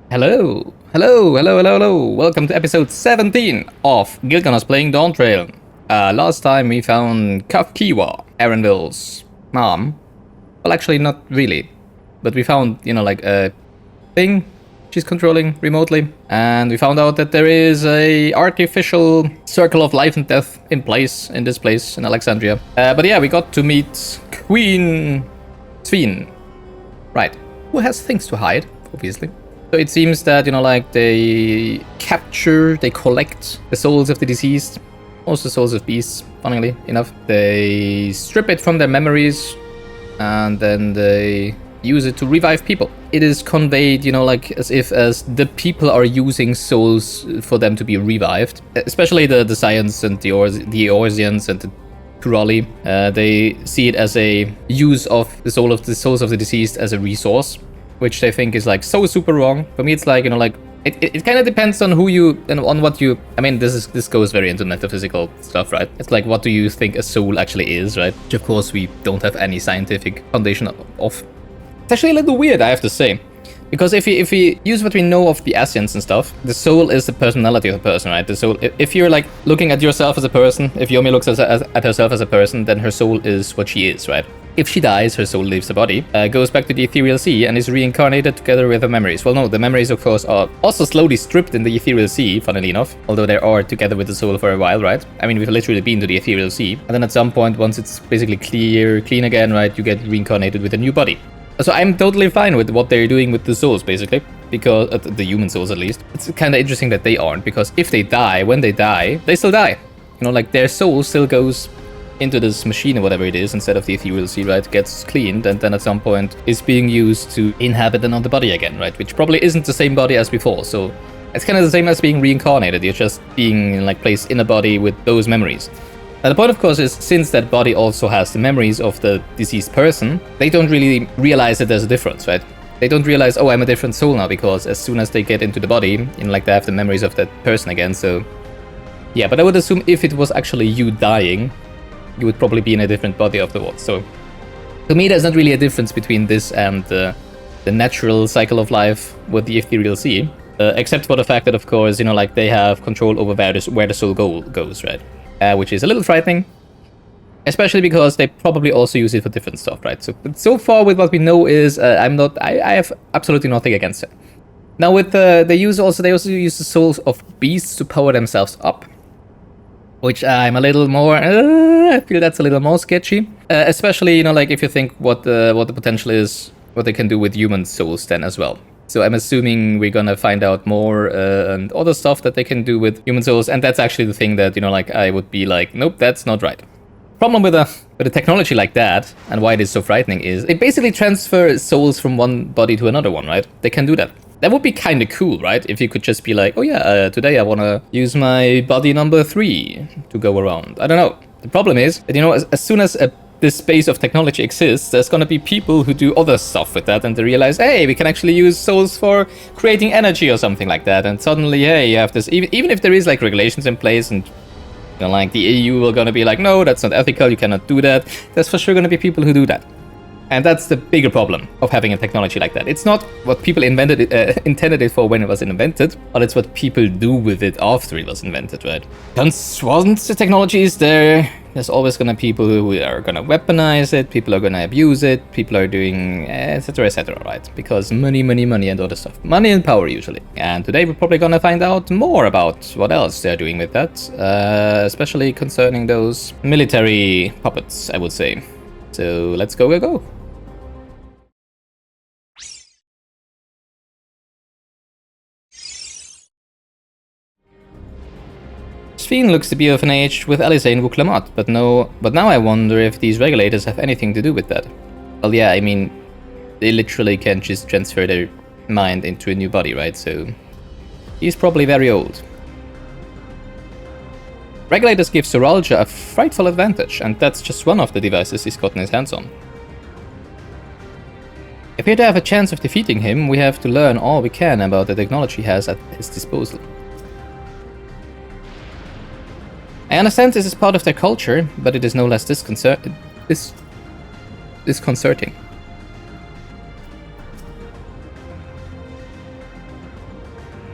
Hello, hello, hello, hello, hello. Welcome to episode 17 of Gilganos playing Dawntrail. Last time we found Kafkiwa, Arendville's mom. Well, actually, not really. But we found, like a thing she's controlling remotely. And we found out that there is a artificial circle of life and death in this place in Alexandria. But yeah, we got to meet Queen Sveen. Right. Who has things to hide, obviously. So it seems that, they collect the souls of the deceased, also souls of beasts, funnily enough. They strip it from their memories, and then they use it to revive people. It is conveyed, as if the people are using souls for them to be revived, especially the Science and the Eorzeans and the Kurali. They see it as a use of the souls of the deceased as a resource, which they think is so super wrong. For me, it's it kind of depends on who you and on what you. I mean, this goes very into metaphysical stuff, right? It's like, what do you think a soul actually is, right? Which of course we don't have any scientific foundation of. It's actually a little weird, I have to say, because if we use what we know of the Asians and stuff, the soul is the personality of a person, right? The soul. If you're looking at yourself as a person, if Yomi looks at herself as a person, then her soul is what she is, right? If she dies, her soul leaves the body, goes back to the ethereal sea, and is reincarnated together with her memories. Well, no, the memories, of course, are also slowly stripped in the ethereal sea, funnily enough, although they are together with the soul for a while, right? I mean, we've literally been to the ethereal sea, and then at some point, once it's basically clean again, right, you get reincarnated with a new body. So I'm totally fine with what they're doing with the souls, basically, because the human souls, at least. It's kind of interesting that they aren't, because if they die, when they die, they still die. Their soul still goes into this machine or whatever it is instead of the ethereal sea, right? Gets cleaned, and then at some point is being used to inhabit another body again, right? Which probably isn't the same body as before. So it's kind of the same as being reincarnated. You're just being placed in a body with those memories. Now the point, of course, is since that body also has the memories of the deceased person, they don't really realize that there's a difference, right? They don't realize, oh, I'm a different soul now, because as soon as they get into the body, they have the memories of that person again. So yeah, but I would assume if it was actually you dying, you would probably be in a different body afterwards. So to me, there's not really a difference between this and the natural cycle of life with the ethereal sea, except for the fact that, of course, they have control over where the soul goes, right? Which is a little frightening, especially because they probably also use it for different stuff, right? So far with what we know is I have absolutely nothing against it. Now with they also use the souls of beasts to power themselves up, which I'm a little more, I feel that's a little more sketchy. Especially, if you think what the potential is, what they can do with human souls then as well. So I'm assuming we're gonna find out more and other stuff that they can do with human souls, and that's actually the thing that, I would be like, nope, that's not right. Problem with a technology like that, and why it is so frightening, is they basically transfer souls from one body to another one, right? They can do that. That would be kind of cool, right? If you could just be like, oh yeah, today I want to use my body number 3 to go around. I don't know. The problem is that, as soon as this space of technology exists, there's going to be people who do other stuff with that, and they realize, hey, we can actually use souls for creating energy or something like that. And suddenly, hey, you have this, even if there is regulations in place, and the EU are going to be like, no, that's not ethical, you cannot do that. There's for sure going to be people who do that. And that's the bigger problem of having a technology like that. It's not what people intended it for when it was invented, but it's what people do with it after it was invented, right? Once the technology is there, there's always gonna be people who are gonna weaponize it, people are gonna abuse it, people are doing etc., right? Because money and other stuff. Money and power, usually. And today we're probably gonna find out more about what else they're doing with that, especially concerning those military puppets, I would say. So let's go. Sveen looks to be of an age with Alice and Wuklamat, but now I wonder if these regulators have anything to do with that. Well, yeah, I mean, they literally can just transfer their mind into a new body, right? So he's probably very old. Regulators give Soralja a frightful advantage, and that's just one of the devices he's gotten his hands on. If we're to have a chance of defeating him, we have to learn all we can about the technology he has at his disposal. I understand this is part of their culture, but it is no less disconcerting.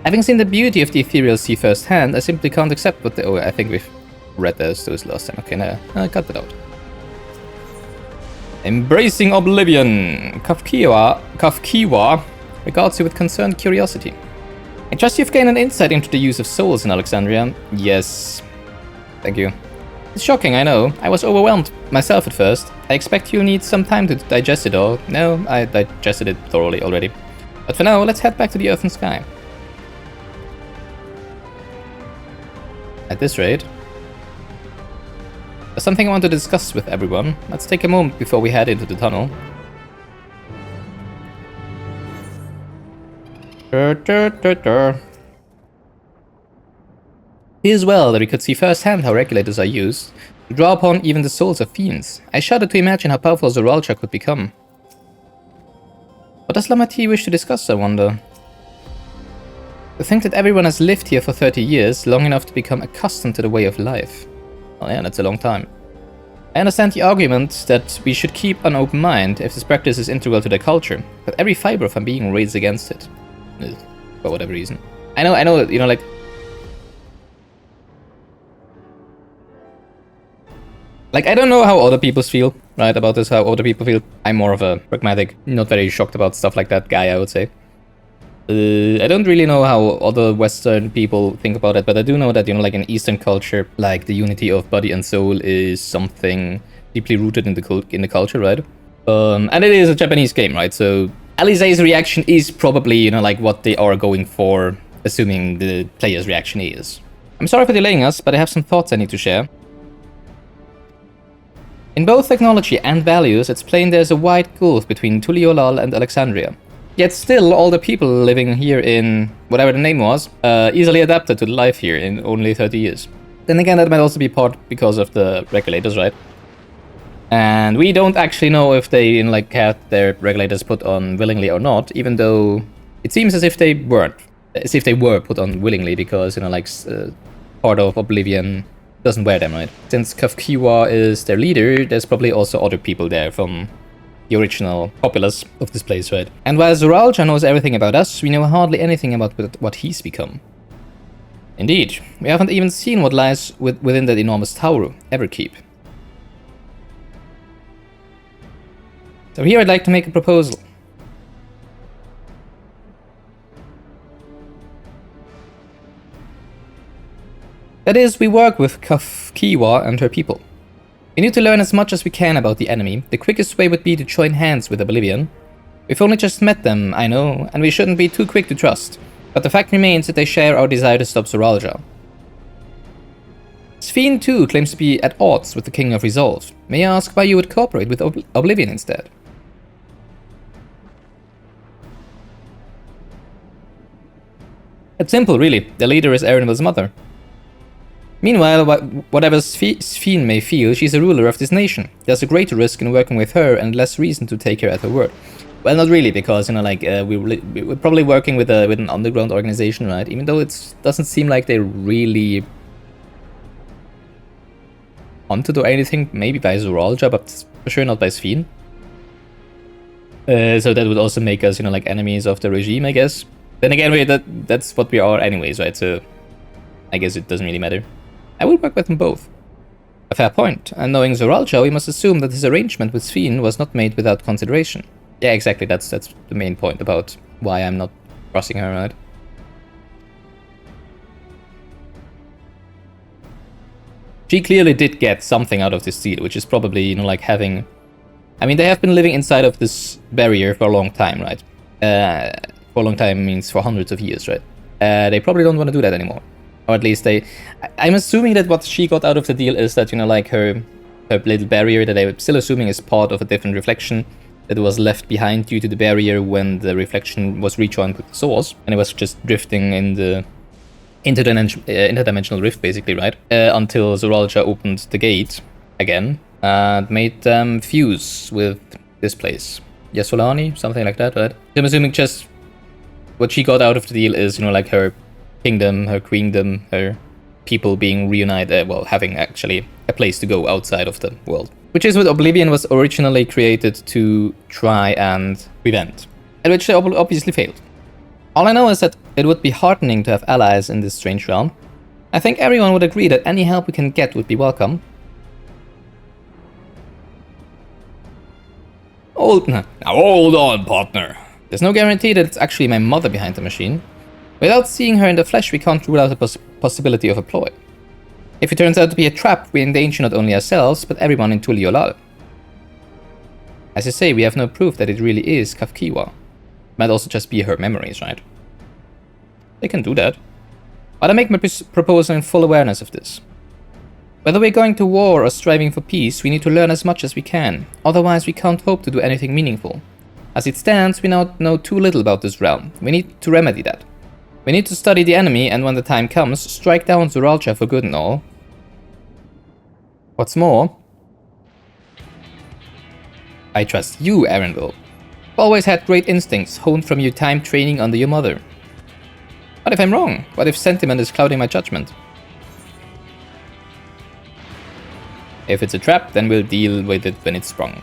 Having seen the beauty of the ethereal sea firsthand, I simply can't accept what the... Oh, I think we've read those last time. Okay, no, I cut that out. Embracing Oblivion. Kafkiwa regards you with concerned curiosity. I trust you've gained an insight into the use of souls in Alexandria. Yes. Thank you. It's shocking, I know. I was overwhelmed myself at first. I expect you need some time to digest it all. No, I digested it thoroughly already. But for now, let's head back to the Earth and Sky. At this rate, there's something I want to discuss with everyone. Let's take a moment before we head into the tunnel. Here's well that we could see firsthand how regulators are used to draw upon even the souls of fiends. I shudder to imagine how powerful Zoralcha could become. What does Lamati wish to discuss, I wonder? To think that everyone has lived here for 30 years, long enough to become accustomed to the way of life. Oh yeah, that's a long time. I understand the argument that we should keep an open mind if this practice is integral to their culture, but every fiber of my being rails against it. For whatever reason. I know, you know, like... Like, I don't know how other people feel, right, about this, how other people feel. I'm more of a pragmatic, not very shocked about stuff like that guy, I would say. I don't really know how other Western people think about it, but I do know that, you know, like in Eastern culture, like the unity of body and soul is something deeply rooted in the culture, right? And it is a Japanese game, right? So Alize's reaction is probably, you know, like what they are going for, assuming the player's reaction is. I'm sorry for delaying us, but I have some thoughts I need to share. In both technology and values, it's plain there's a wide gulf between Tuliolal and Alexandria. Yet still, all the people living here in whatever the name was, easily adapted to the life here in only 30 years. Then again, that might also be part because of the regulators, right? And we don't actually know if they, you know, like, had their regulators put on willingly or not, even though it seems as if they weren't. As if they were put on willingly, because, you know, like, part of Oblivion doesn't wear them, right? Since Kafkiwa is their leader, there's probably also other people there from the original populace of this place, right? And while Zoralcha knows everything about us, we know hardly anything about what he's become. Indeed, we haven't even seen what lies within that enormous tower, Everkeep. So here I'd like to make a proposal. That is, we work with Kafkiwa and her people. We need to learn as much as we can about the enemy. The quickest way would be to join hands with Oblivion. We've only just met them, I know, and we shouldn't be too quick to trust. But the fact remains that they share our desire to stop Zoralcha. Sphene too claims to be at odds with the King of Resolve. May I ask why you would cooperate with Oblivion instead? It's simple, really. The leader is Erenvil's mother. Meanwhile, whatever Sphene may feel, she's a ruler of this nation. There's a greater risk in working with her and less reason to take her at her word. Well, not really, because, you know, like, we're probably working with an underground organization, right? Even though it doesn't seem like they really hunted or anything, maybe by Zoralcha, but for sure not by Sphene. So that would also make us, you know, like, enemies of the regime, I guess. Then again, that's what we are anyways, right? So I guess it doesn't really matter. I would work with them both. A fair point, and knowing Zoralcha, we must assume that his arrangement with Sphene was not made without consideration. Yeah, exactly, that's the main point about why I'm not crossing her, right? She clearly did get something out of this deal, which is probably, you know, like having... I mean, they have been living inside of this barrier for a long time, right? For a long time means for hundreds of years, right? They probably don't want to do that anymore. Or at least I'm assuming that what she got out of the deal is that, you know, like her little barrier that I'm still assuming is part of a different reflection that was left behind due to the barrier when the reflection was rejoined with the source, and it was just drifting in the interdimensional rift, basically, right? Until Zoralcha opened the gate again and made them fuse with this place. Yasolani, something like that, right? So I'm assuming just what she got out of the deal is, you know, like her kingdom, her queendom, her people being reunited, well, having actually a place to go outside of the world. Which is what Oblivion was originally created to try and prevent, and which they obviously failed. All I know is that it would be heartening to have allies in this strange realm. I think everyone would agree that any help we can get would be welcome. Now hold on, partner. There's no guarantee that it's actually my mother behind the machine. Without seeing her in the flesh, we can't rule out the possibility of a ploy. If it turns out to be a trap, we endanger not only ourselves, but everyone in Tuliolal. As you say, we have no proof that it really is Kafkiwa. Might also just be her memories, right? They can do that. But I make my proposal in full awareness of this. Whether we're going to war or striving for peace, we need to learn as much as we can. Otherwise, we can't hope to do anything meaningful. As it stands, we now know too little about this realm. We need to remedy that. We need to study the enemy, and when the time comes, strike down Zuralcha for good and all. What's more, I trust you, Arenville. Always had great instincts, honed from your time training under your mother. What if I'm wrong? What if sentiment is clouding my judgment? If it's a trap, then we'll deal with it when it's sprung.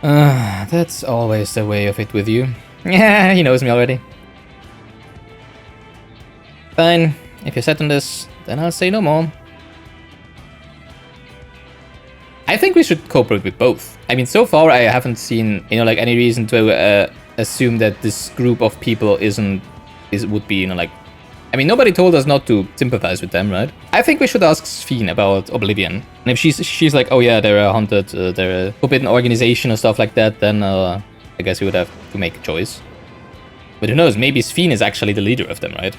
That's always the way of it with you. Yeah, he knows me already. Fine, if you're set on this, then I'll say no more. I think we should cooperate with both. I mean, so far I haven't seen, like any reason to assume that this group of people would be, like... I mean, nobody told us not to sympathize with them, right? I think we should ask Sphene about Oblivion. And if she's like, oh yeah, they're a haunted, they're a forbidden organization or stuff like that, then I guess we would have to make a choice. But who knows, maybe Sphene is actually the leader of them, right?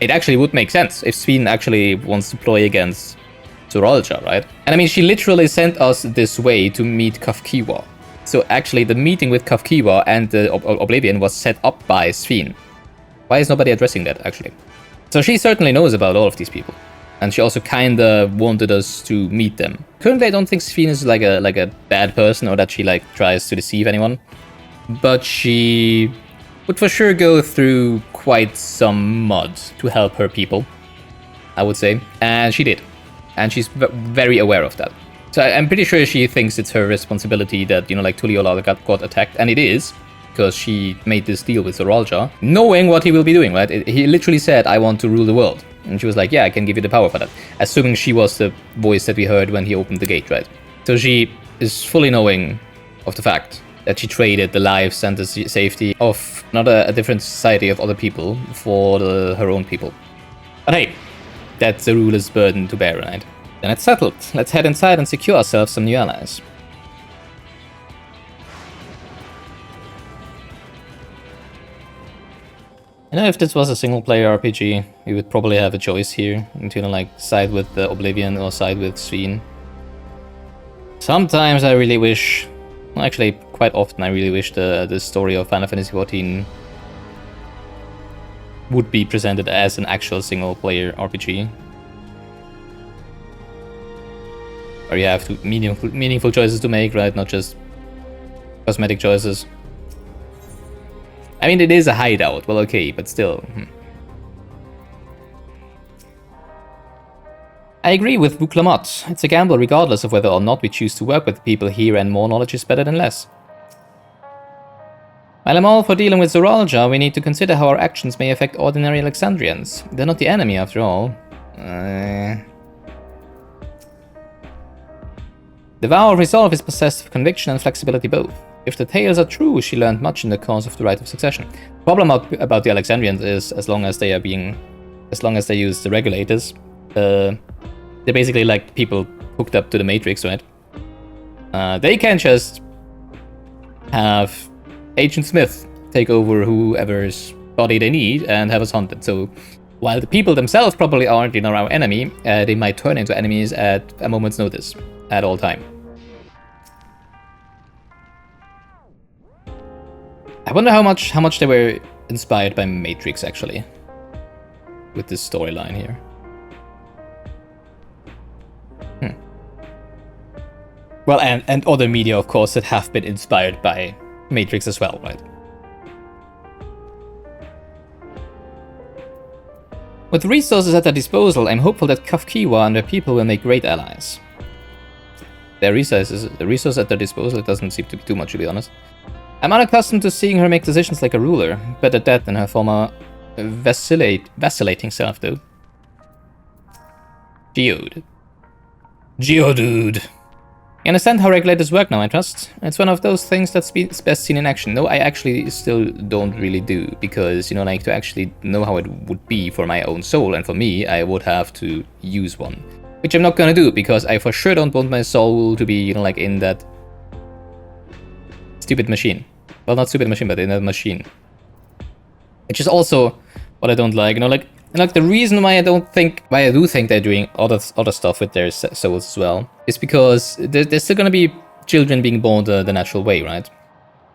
It actually would make sense if Sphene actually wants to ploy against Zuralcha, right? And I mean, she literally sent us this way to meet Kafkiwa. So actually, the meeting with Kafkiwa and the Oblivion was set up by Sphene. Why is nobody addressing that, actually? So she certainly knows about all of these people. And she also kinda wanted us to meet them. Currently, I don't think Sphene is like a bad person or that she like tries to deceive anyone. But she would for sure go through quite some mud to help her people, I would say. And she did. And she's very aware of that. So I'm pretty sure she thinks it's her responsibility that, like Tuliolal got attacked. And it is, because she made this deal with Zuralcha, knowing what he will be doing, right? He literally said, I want to rule the world. And she was like, yeah, I can give you the power for that. Assuming she was the voice that we heard when he opened the gate, right? So she is fully knowing of the fact that she traded the lives and the safety of not a different society of other people for her own people. But hey, that's the ruler's burden to bear, right? Then it's settled. Let's head inside and secure ourselves some new allies. If this was a single-player RPG, we would probably have a choice here, to like side with the Oblivion or side with Sphene. Sometimes I really wish, well, actually quite often I really wish the story of Final Fantasy XIV would be presented as an actual single-player RPG. Where you have meaningful choices to make, right? Not just cosmetic choices. I mean, it is a hideout, well, okay, but still. I agree with Bouclamotte. It's a gamble regardless of whether or not we choose to work with people here, and more knowledge is better than less. While I'm all for dealing with Zuralcha, we need to consider how our actions may affect ordinary Alexandrians. They're not the enemy, after all. The vow of resolve is possessed of conviction and flexibility both. If the tales are true, she learned much in the cause of the right of succession. The problem about the Alexandrians is, as long as they use the regulators, they're basically like people hooked up to the Matrix, right? They can just have Agent Smith take over whoever's body they need and have us hunted. So while the people themselves probably aren't, our enemy, they might turn into enemies at a moment's notice, at all time. I wonder how much they were inspired by Matrix, actually, with this storyline here. Well, and other media, of course, that have been inspired by Matrix as well, right? With resources at their disposal, I'm hopeful that Kafkiwa and their people will make great allies. the resource at their disposal doesn't seem to be too much, to be honest. I'm unaccustomed to seeing her make decisions like a ruler. Better that than her former vacillating self, though. Geode. Geodude. You understand how regulators work now, I trust? It's one of those things that's best seen in action. No, I actually still don't really do, because, you know, like, to actually know how it would be for my own soul, and for me, I would have to use one. Which I'm not gonna do, because I for sure don't want my soul to be, you know, like, in that stupid machine. Well, not stupid machine, but in that machine. Which is also what I don't like, you know, like the reason why I do think they're doing other stuff with their souls as well, is because there's still gonna be children being born the natural way, right?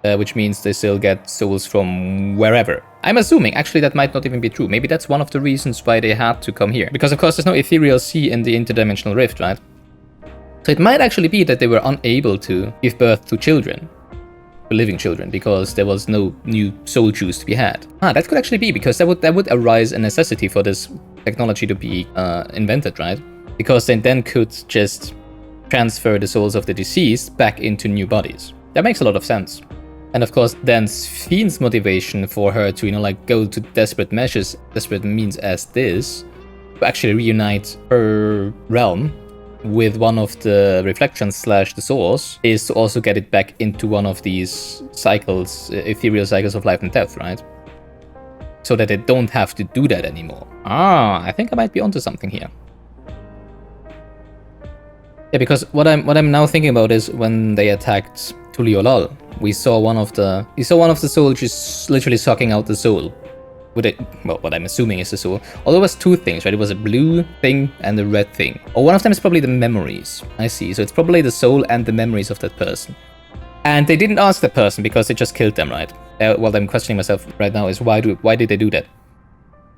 Which means they still get souls from wherever. I'm assuming, actually, that might not even be true. Maybe that's one of the reasons why they had to come here. Because, of course, there's no ethereal sea in the interdimensional rift, right? So it might actually be that they were unable to give birth to children. Living children, because there was no new soul juice to be had. That could actually be, because that would arise a necessity for this technology to be invented, right? Because they then could just transfer the souls of the deceased back into new bodies. That makes a lot of sense. And of course, then Fiend's motivation for her to, you know, like, go to desperate means as this, to actually reunite her realm with one of the reflections / the source, is to also get it back into one of these cycles, ethereal cycles of life and death, right? So that they don't have to do that anymore. I think I might be onto something here. Yeah, because what I'm now thinking about is when they attacked Tuliolal, we saw one of the soldiers literally sucking out the soul. Well, what I'm assuming is the soul. Although it was two things, right? It was a blue thing and a red thing. Or one of them is probably the memories. I see. So it's probably the soul and the memories of that person. And they didn't ask that person because they just killed them, right? What I'm questioning myself right now is why did they do that?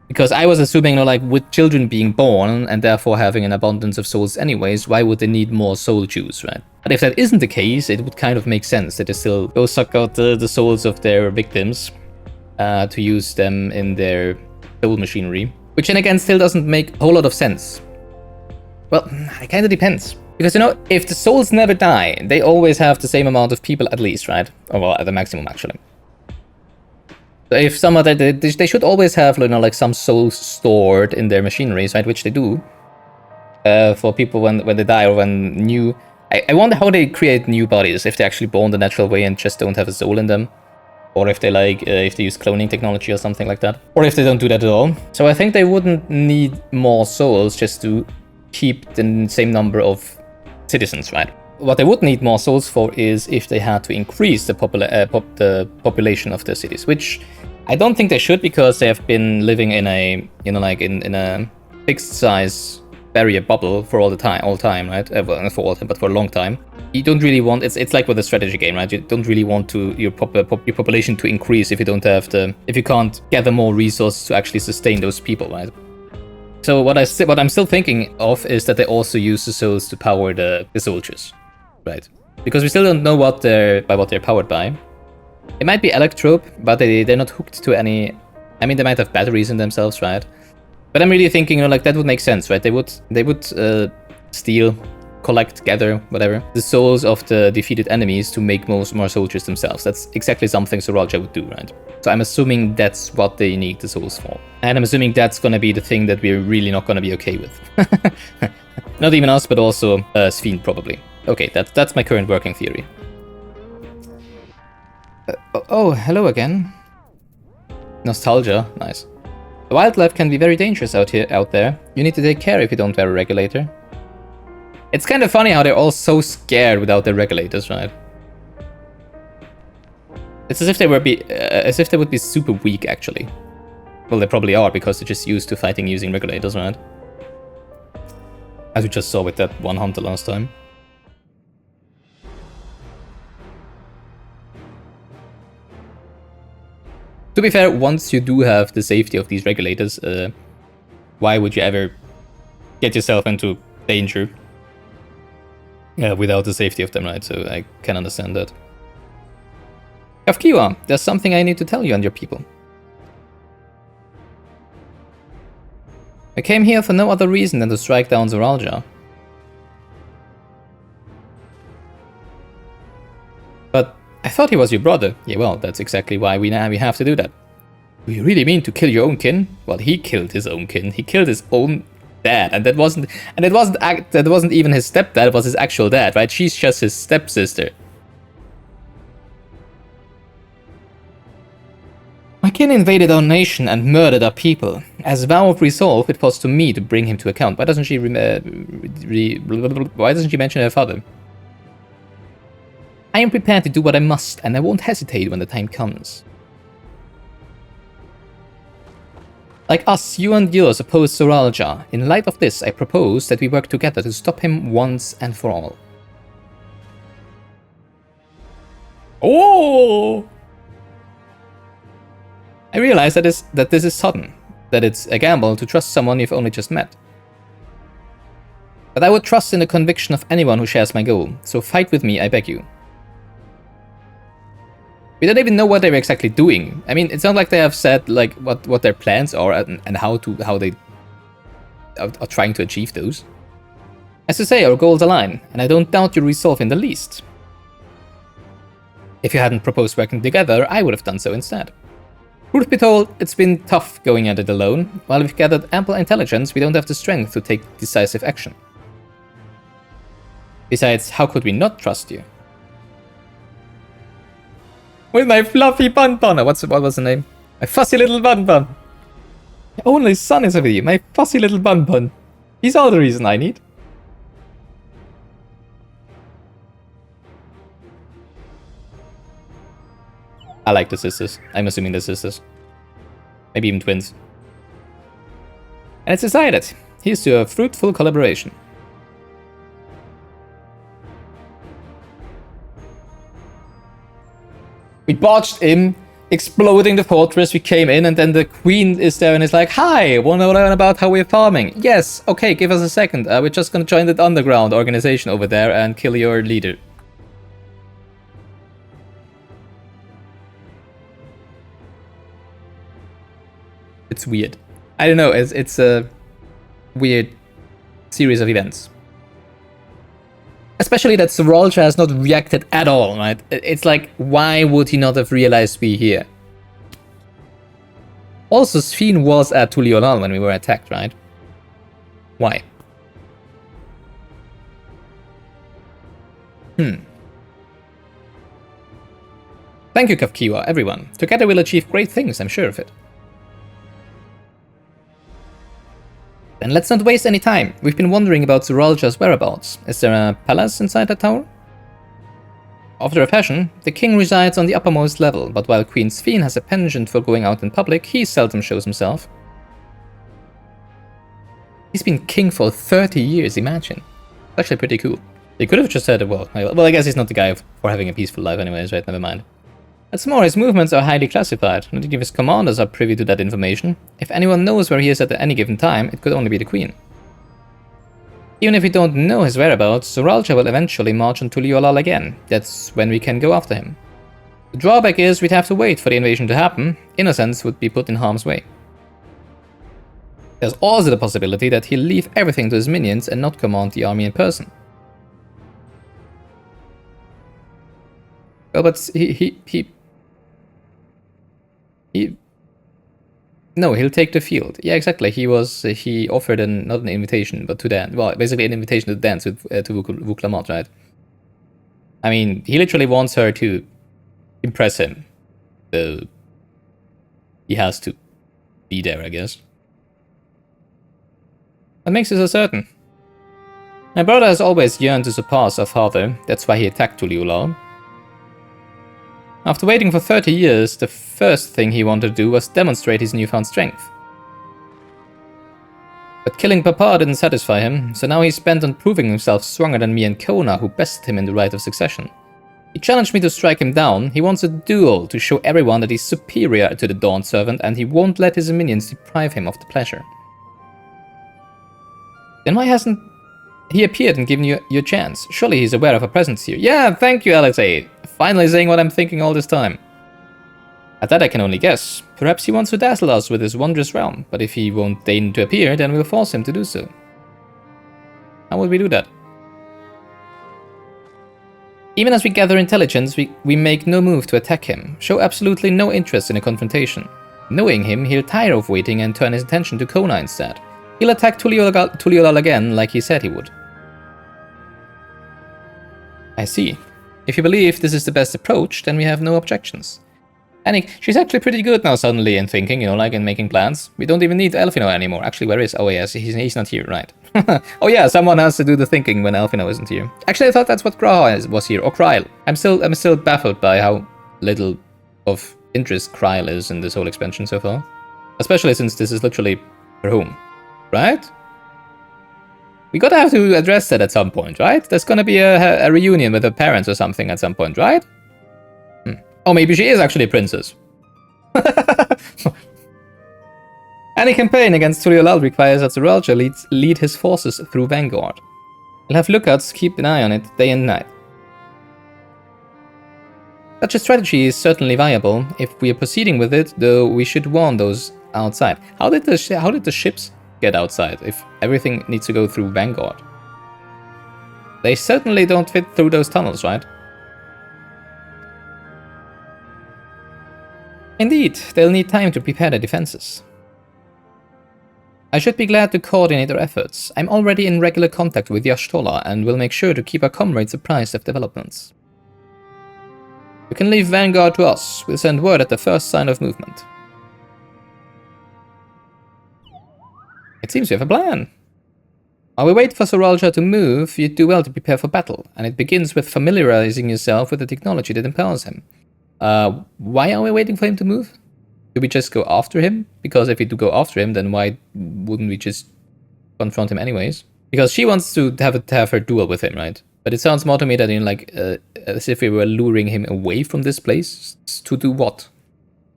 Because I was assuming, you know, like, with children being born and therefore having an abundance of souls anyways, why would they need more soul juice, right? But if that isn't the case, it would kind of make sense that they still go suck out the souls of their victims. To use them in their soul machinery. Which then again still doesn't make a whole lot of sense. Well, it kind of depends. Because, you know, if the souls never die, they always have the same amount of people at least, right? Or, well, at the maximum, actually. So if some other, they should always have, you know, like, some souls stored in their machineries, right? Which they do. For people when they die, or when new... I wonder how they create new bodies, if they're actually born the natural way and just don't have a soul in them. Or if they if they use cloning technology or something like that. Or if they don't do that at all. So I think they wouldn't need more souls just to keep the same number of citizens, right? What they would need more souls for is if they had to increase the population of their cities, which I don't think they should, because they have been living in a, you know, like, in a fixed size barrier bubble for all time, right? Well, not for all time, but for a long time. You don't really want, it's like with a strategy game, right? You don't really want your population to increase if you don't have if you can't gather more resources to actually sustain those people, right? So what I'm still thinking of is that they also use the souls to power the soldiers, right? Because we still don't know what they're powered by. It might be electrope, but they're not hooked to any. I mean, they might have batteries in themselves, right? But I'm really thinking, you know, like, that would make sense, right? They would steal, collect, gather, whatever, the souls of the defeated enemies to make more soldiers themselves. That's exactly something Soralja would do, right? So I'm assuming that's what they need the souls for. And I'm assuming that's gonna be the thing that we're really not gonna be okay with. Not even us, but also Sphene, probably. Okay, that's my current working theory. Oh, hello again. Nostalgia, nice. The wildlife can be very dangerous out there. You need to take care if you don't wear a regulator. It's kind of funny how they're all so scared without their regulators, right? It's as if they would be super weak, actually. Well, they probably are, because they're just used to fighting using regulators, right? As we just saw with that one hunter last time. To be fair, once you do have the safety of these regulators, why would you ever get yourself into danger without the safety of them, right? So I can understand that. Kafkiwa, there's something I need to tell you and your people. I came here for no other reason than to strike down Zoralja. I thought he was your brother. Yeah, well, that's exactly why we have to do that. Do you really mean to kill your own kin? Well, he killed his own kin. He killed his own dad, and that wasn't even his stepdad. It was his actual dad, right? She's just his stepsister. My kin invaded our nation and murdered our people. As a vow of resolve, it was to me to bring him to account. Why doesn't she mention her father? I am prepared to do what I must, and I won't hesitate when the time comes. Like us, you and yours oppose Zoralja. In light of this, I propose that we work together to stop him once and for all. Oh! I realize that this is sudden, that it's a gamble to trust someone you've only just met. But I would trust in the conviction of anyone who shares my goal, so fight with me, I beg you. We don't even know what they're exactly doing. I mean, it's not like they have said like what their plans are and how they are trying to achieve those. As to say, our goals align, and I don't doubt your resolve in the least. If you hadn't proposed working together, I would have done so instead. Truth be told, it's been tough going at it alone. While we've gathered ample intelligence, we don't have the strength to take decisive action. Besides, how could we not trust you? With my fluffy bun-bun. What was the name? My fussy little bun-bun. My only son is with you. My fussy little bun-bun. He's all the reason I need. I like the sisters. I'm assuming they're sisters. Maybe even twins. And it's decided. Here's to a fruitful collaboration. We botched him exploding the fortress. We came in and then the queen is there and is like, hi, wanna learn about how we're farming? Yes, okay, give us a second. We're just gonna join the underground organization over there and kill your leader. It's weird. I don't know, it's a weird series of events. Especially that Zoralja has not reacted at all, right? It's like, why would he not have realized we're here? Also, Sphene was at Tuliolal when we were attacked, right? Why? Thank you, Kafkiwa, everyone. Together we'll achieve great things, I'm sure of it. Then let's not waste any time. We've been wondering about Zoralja's whereabouts. Is there a palace inside the tower? After a fashion, the king resides on the uppermost level, but while Queen Sphene has a penchant for going out in public, he seldom shows himself. He's been king for 30 years, imagine. Actually pretty cool. They could have just said, well, I guess he's not the guy for having a peaceful life anyways, right? Never mind. What's more, his movements are highly classified. Not even his commanders are privy to that information. If anyone knows where he is at any given time, it could only be the queen. Even if we don't know his whereabouts, Zoralja will eventually march on Tuliolal again. That's when we can go after him. The drawback is we'd have to wait for the invasion to happen. Innocents would be put in harm's way. There's also the possibility that he'll leave everything to his minions and not command the army in person. Well, but no, he'll take the field. Yeah, exactly. He offered not an invitation, but to dance. Well, basically an invitation to dance with to Vuklamat, right? I mean, he literally wants her to impress him. So he has to be there, I guess. What makes it so certain? My brother has always yearned to surpass our father. That's why he attacked Tuliolal. After waiting for 30 years, the first thing he wanted to do was demonstrate his newfound strength. But killing Papa didn't satisfy him, so now he's bent on proving himself stronger than me and Kona, who bested him in the right of succession. He challenged me to strike him down. He wants a duel to show everyone that he's superior to the Dawn Servant, and he won't let his minions deprive him of the pleasure. Then why hasn't he appeared and given you your chance? Surely he's aware of our presence here. Yeah, thank you, Alexei. Finally saying what I'm thinking all this time. At that I can only guess. Perhaps he wants to dazzle us with his wondrous realm, but if he won't deign to appear, then we'll force him to do so. How would we do that? Even as we gather intelligence, we make no move to attack him, show absolutely no interest in a confrontation. Knowing him, he'll tire of waiting and turn his attention to Kona instead. He'll attack Tuliolal again like he said he would. I see. If you believe this is the best approach, then we have no objections. And she's actually pretty good now suddenly in thinking, you know, like in making plans. We don't even need Elfino anymore. Actually, where is... Oh yes, he's not here, right. Oh yeah, someone has to do the thinking when Elfino isn't here. Actually, I thought that's what Graha was here, or Kryl. I'm still baffled by how little of interest Kryl is in this whole expansion so far. Especially since this is literally her home, right? We gotta have to address that at some point, right? There's gonna be a reunion with her parents or something at some point, right? Oh, maybe she is actually a princess. Any campaign against Tuliolal requires that Zoralja lead his forces through Vanguard. We'll have lookouts keep an eye on it day and night. Such a strategy is certainly viable. If we are proceeding with it, though, we should warn those outside. How did the ships get outside if everything needs to go through Vanguard? They certainly don't fit through those tunnels, right? Indeed, they'll need time to prepare their defenses. I should be glad to coordinate our efforts. I'm already in regular contact with Y'shtola and will make sure to keep our comrades apprised of developments. You can leave Vanguard to us. We'll send word at the first sign of movement. It seems we have a plan. While we wait for Zoralja to move, you'd do well to prepare for battle, and it begins with familiarizing yourself with the technology that empowers him. Why are we waiting for him to move? Do we just go after him? Because if we do go after him, then why wouldn't we just confront him anyways? Because she wants to have her duel with him, right? But it sounds more to me that, you know, like, as if we were luring him away from this place. To do what?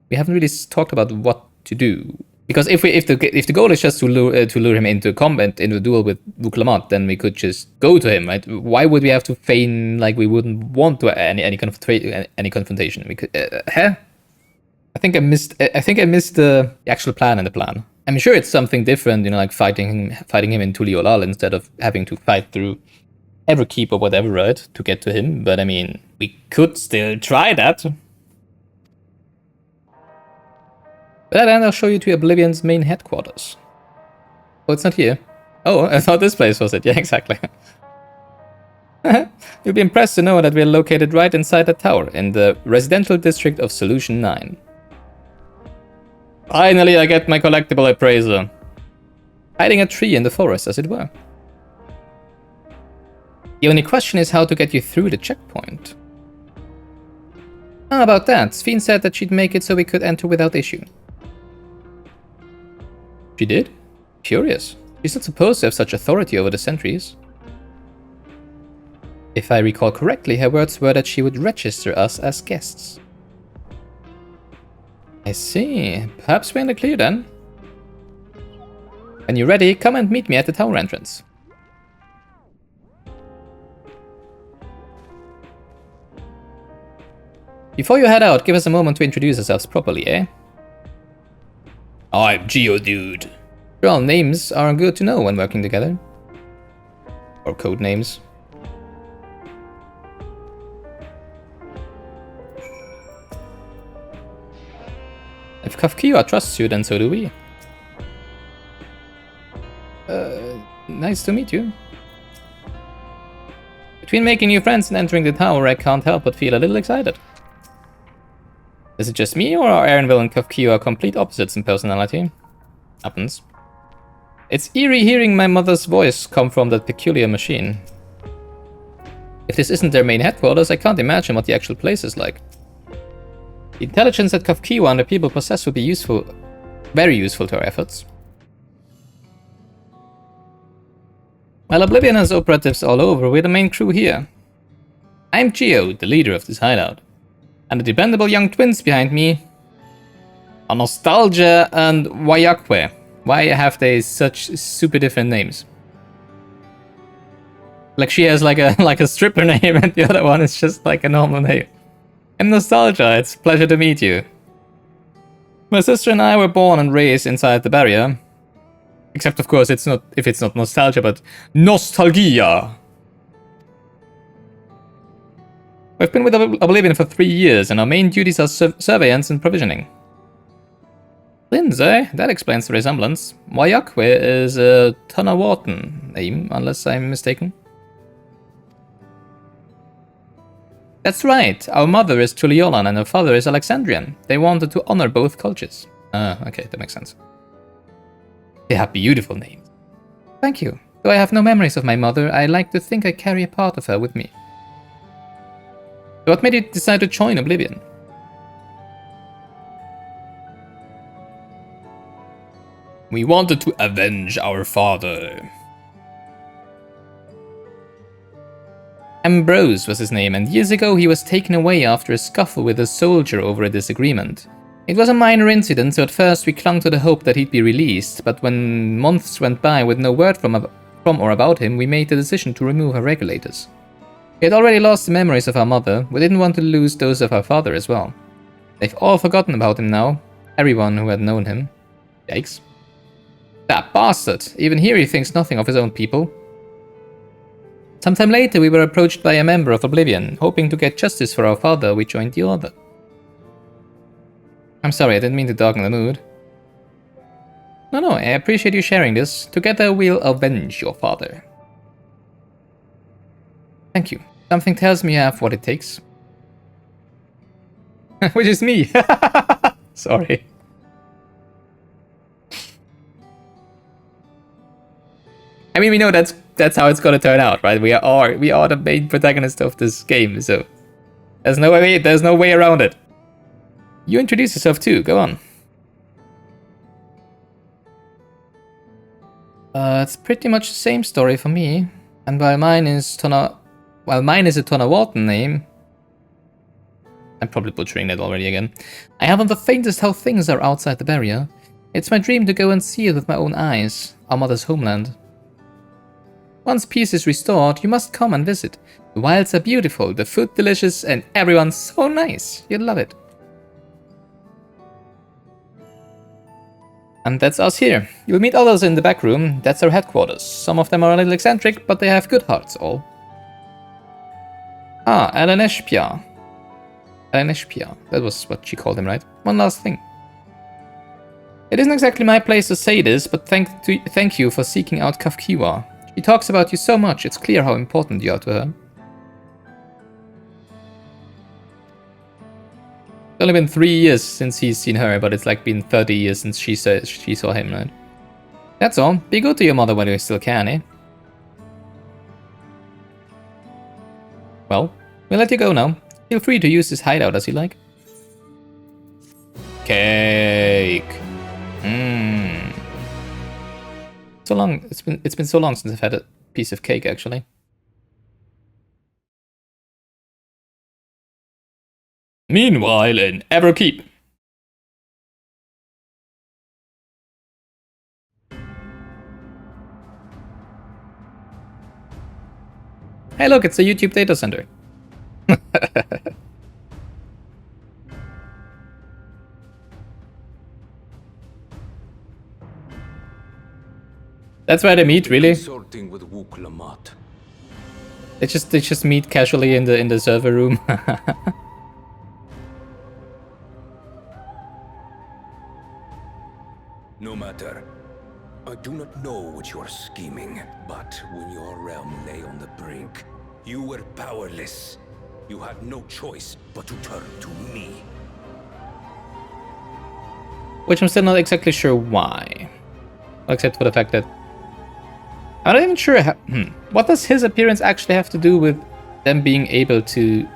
We haven't really talked about what to do. Because if the goal is just to lure him into combat, into a duel with Vuklamat, then we could just go to him, right? Why would we have to feign like we wouldn't want to any confrontation? We could, huh? I think I missed the actual plan in the plan. I'm sure it's something different, you know, like fighting him in Tuliolal instead of having to fight through Everkeep or whatever, right, to get to him. But I mean, we could still try that. But then I'll show you to Oblivion's main headquarters. Oh, it's not here. Oh, I thought this place was it. Yeah, exactly. You'll be impressed to know that we're located right inside the tower, in the residential district of Solution 9. Finally, I get my collectible appraiser. Hiding a tree in the forest, as it were. The only question is how to get you through the checkpoint. How about that? Sphene said that she'd make it so we could enter without issue. She did? Curious. She's not supposed to have such authority over the sentries. If I recall correctly, her words were that she would register us as guests. I see. Perhaps we're in the clear then. When you're ready, come and meet me at the tower entrance. Before you head out, give us a moment to introduce ourselves properly, eh? I'm Geodude. Well, names are good to know when working together. Or code names. If Kafkiwa trusts you, then so do we. Nice to meet you. Between making new friends and entering the tower, I can't help but feel a little excited. Is it just me, or are Erenville and Kafkiwa complete opposites in personality? Happens. It's eerie hearing my mother's voice come from that peculiar machine. If this isn't their main headquarters, I can't imagine what the actual place is like. The intelligence that Kafkiwa and the people possess would be useful, very useful to our efforts. While Oblivion has operatives all over, we're the main crew here. I'm Geo, the leader of this hideout. And the dependable young twins behind me are Nostalgia and Wayakwe. Why have they such super different names? Like she has like a stripper name and the other one is just like a normal name. I'm Nostalgia, it's a pleasure to meet you. My sister and I were born and raised inside the barrier. Except of course if it's not Nostalgia, but Nostalgia. We've been with Oblivion for 3 years, and our main duties are surveillance and provisioning. Lindsay, that explains the resemblance. Wayakwe is a Tunawartan name, unless I'm mistaken. That's right, our mother is Tuliolan and her father is Alexandrian. They wanted to honor both cultures. Okay, that makes sense. They have beautiful names. Thank you. Though I have no memories of my mother, I like to think I carry a part of her with me. So what made you decide to join Oblivion? We wanted to avenge our father. Ambrose was his name, and years ago he was taken away after a scuffle with a soldier over a disagreement. It was a minor incident, so at first we clung to the hope that he'd be released, but when months went by with no word from or about him, we made the decision to remove our regulators. We had already lost the memories of our mother, we didn't want to lose those of our father as well. They've all forgotten about him now, everyone who had known him. Yikes. That bastard! Even here he thinks nothing of his own people. Sometime later we were approached by a member of Oblivion, hoping to get justice for our father. We joined the order. I'm sorry, I didn't mean to darken the mood. No, I appreciate you sharing this. Together we'll avenge your father. Thank you. Something tells me you have what it takes. Which is me. Sorry. I mean, we know that's how it's gonna turn out, right? We are the main protagonist of this game, so there's no way around it. You introduce yourself too. Go on. It's pretty much the same story for me. And while mine is a Tunawartan name, I'm probably butchering that already again. I haven't the faintest how things are outside the barrier. It's my dream to go and see it with my own eyes, our mother's homeland. Once peace is restored, you must come and visit. The wilds are beautiful, the food delicious, and everyone's so nice. You'll love it. And that's us here. You'll meet others in the back room. That's our headquarters. Some of them are a little eccentric, but they have good hearts, all. Ah, Alaneshpia. Alaneshpia. That was what she called him, right? One last thing. It isn't exactly my place to say this, but thank you for seeking out Kafkiwa. She talks about you so much, it's clear how important you are to her. It's only been 3 years since he's seen her, but it's like been 30 years since she saw him, right? That's all. Be good to your mother while you still can, eh? Well, we'll let you go now. Feel free to use this hideout as you like. Cake. So long. It's been so long since I've had a piece of cake, actually. Meanwhile, in Everkeep. Hey, look, it's a YouTube data center. That's where they meet, really. They just meet casually in the server room. No matter. I do not know what you are scheming, but when your realm lay on the brink, you were powerless. You had no choice but to turn to me. Which I'm still not exactly sure why. Except for the fact that I'm not even sure how, what does his appearance actually have to do with them being able to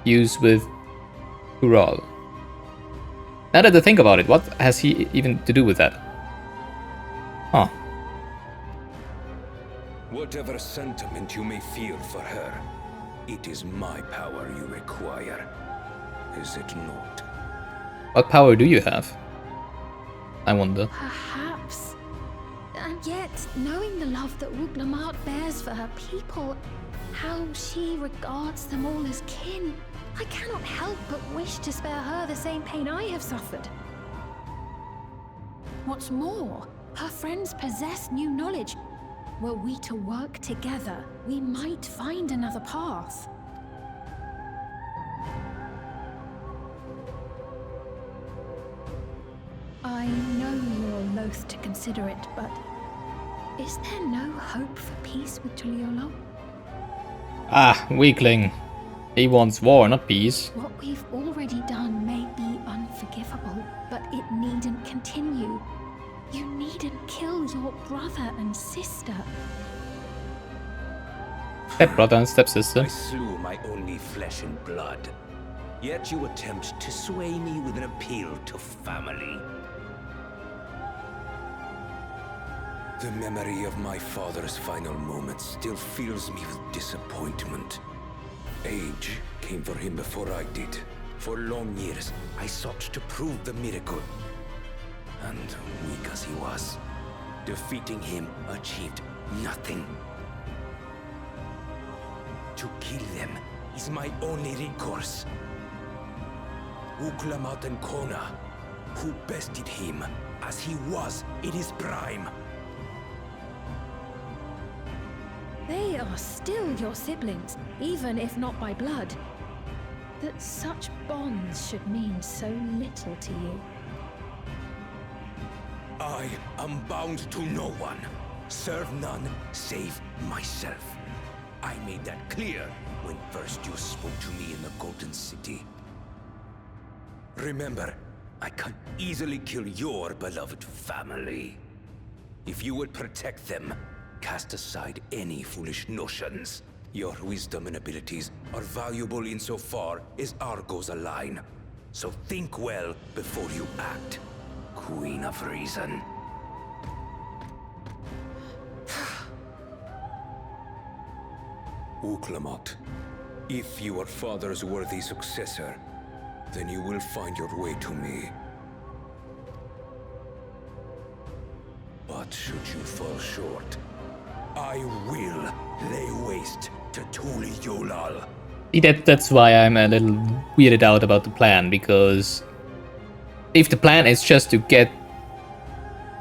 use with Ural? Now that I think about it, what has he even to do with that? Huh. Whatever sentiment you may feel for her, it is my power you require. Is it not? What power do you have? I wonder. Perhaps. And yet, knowing the love that Wuglamart bears for her people, how she regards them all as kin, I cannot help but wish to spare her the same pain I have suffered. What's more, her friends possess new knowledge. Were we to work together, we might find another path. I know you're loath to consider it, but is there no hope for peace with Tuliolo? Ah, weakling. He wants war, not peace. What we've already done may be unforgivable, but it needn't continue. You needn't kill your brother and sister. Stepbrother and stepsister. I slew my only flesh and blood. Yet you attempt to sway me with an appeal to family. The memory of my father's final moments still fills me with disappointment. Age came for him before I did. For long years, I sought to prove the miracle. And weak as he was, defeating him achieved nothing. To kill them is my only recourse. Uklamat and Kona, who bested him as he was in his prime. They are still your siblings, even if not by blood. That such bonds should mean so little to you. I am bound to no one. Serve none save myself. I made that clear when first you spoke to me in the Golden City. Remember, I can easily kill your beloved family. If you would protect them, cast aside any foolish notions. Your wisdom and abilities are valuable insofar as our goals align. So think well before you act, Queen of Reason. Uklamat, if you are father's worthy successor, then you will find your way to me. But should you fall short, I will lay waste to Tuli Yolal. That's why I'm a little weirded out about the plan, because if the plan is just to get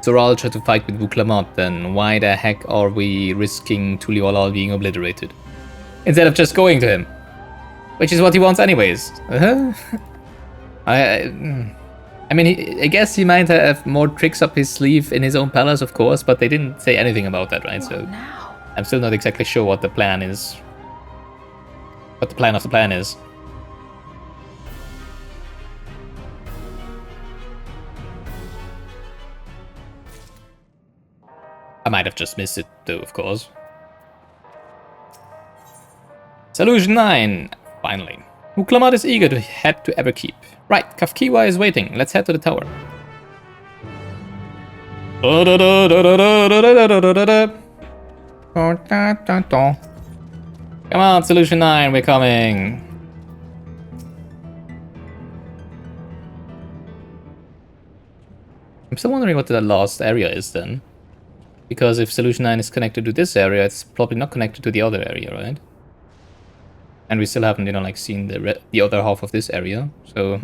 Zoralcha to fight with Wuklamot, then why the heck are we risking Tuliolal being obliterated? Instead of just going to him. Which is what he wants anyways. I mean, I guess he might have more tricks up his sleeve in his own palace, of course, but they didn't say anything about that, right? So Now? I'm still not exactly sure what the plan is. What the plan of the plan is. I might have just missed it, though, of course. Solution 9! Finally. Uklamat is eager to head to Everkeep. Right, Kafkiwa is waiting. Let's head to the tower. Come on, Solution 9, we're coming. I'm still wondering what the last area is then. Because if Solution 9 is connected to this area, it's probably not connected to the other area, right? And we still haven't, like, seen the other half of this area. So,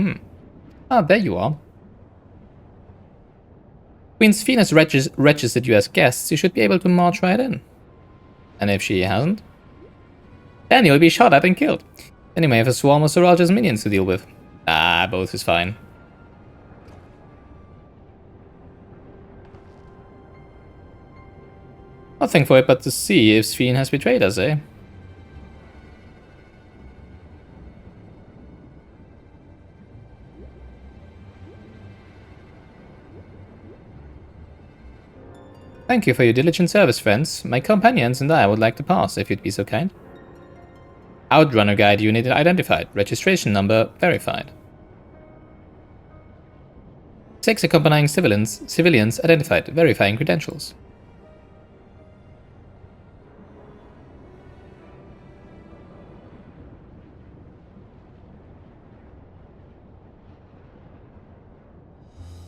Ah, there you are. Queen Sphene has registered you as guests. You should be able to march right in. And if she hasn't, then you'll be shot at and killed. Then you may have a swarm of Soralja's minions to deal with. Ah, both is fine. Nothing for it but to see if Sphene has betrayed us, eh? Thank you for your diligent service, friends. My companions and I would like to pass, if you'd be so kind. Outrunner Guide unit identified. Registration number verified. 6 accompanying civilians identified. Verifying credentials.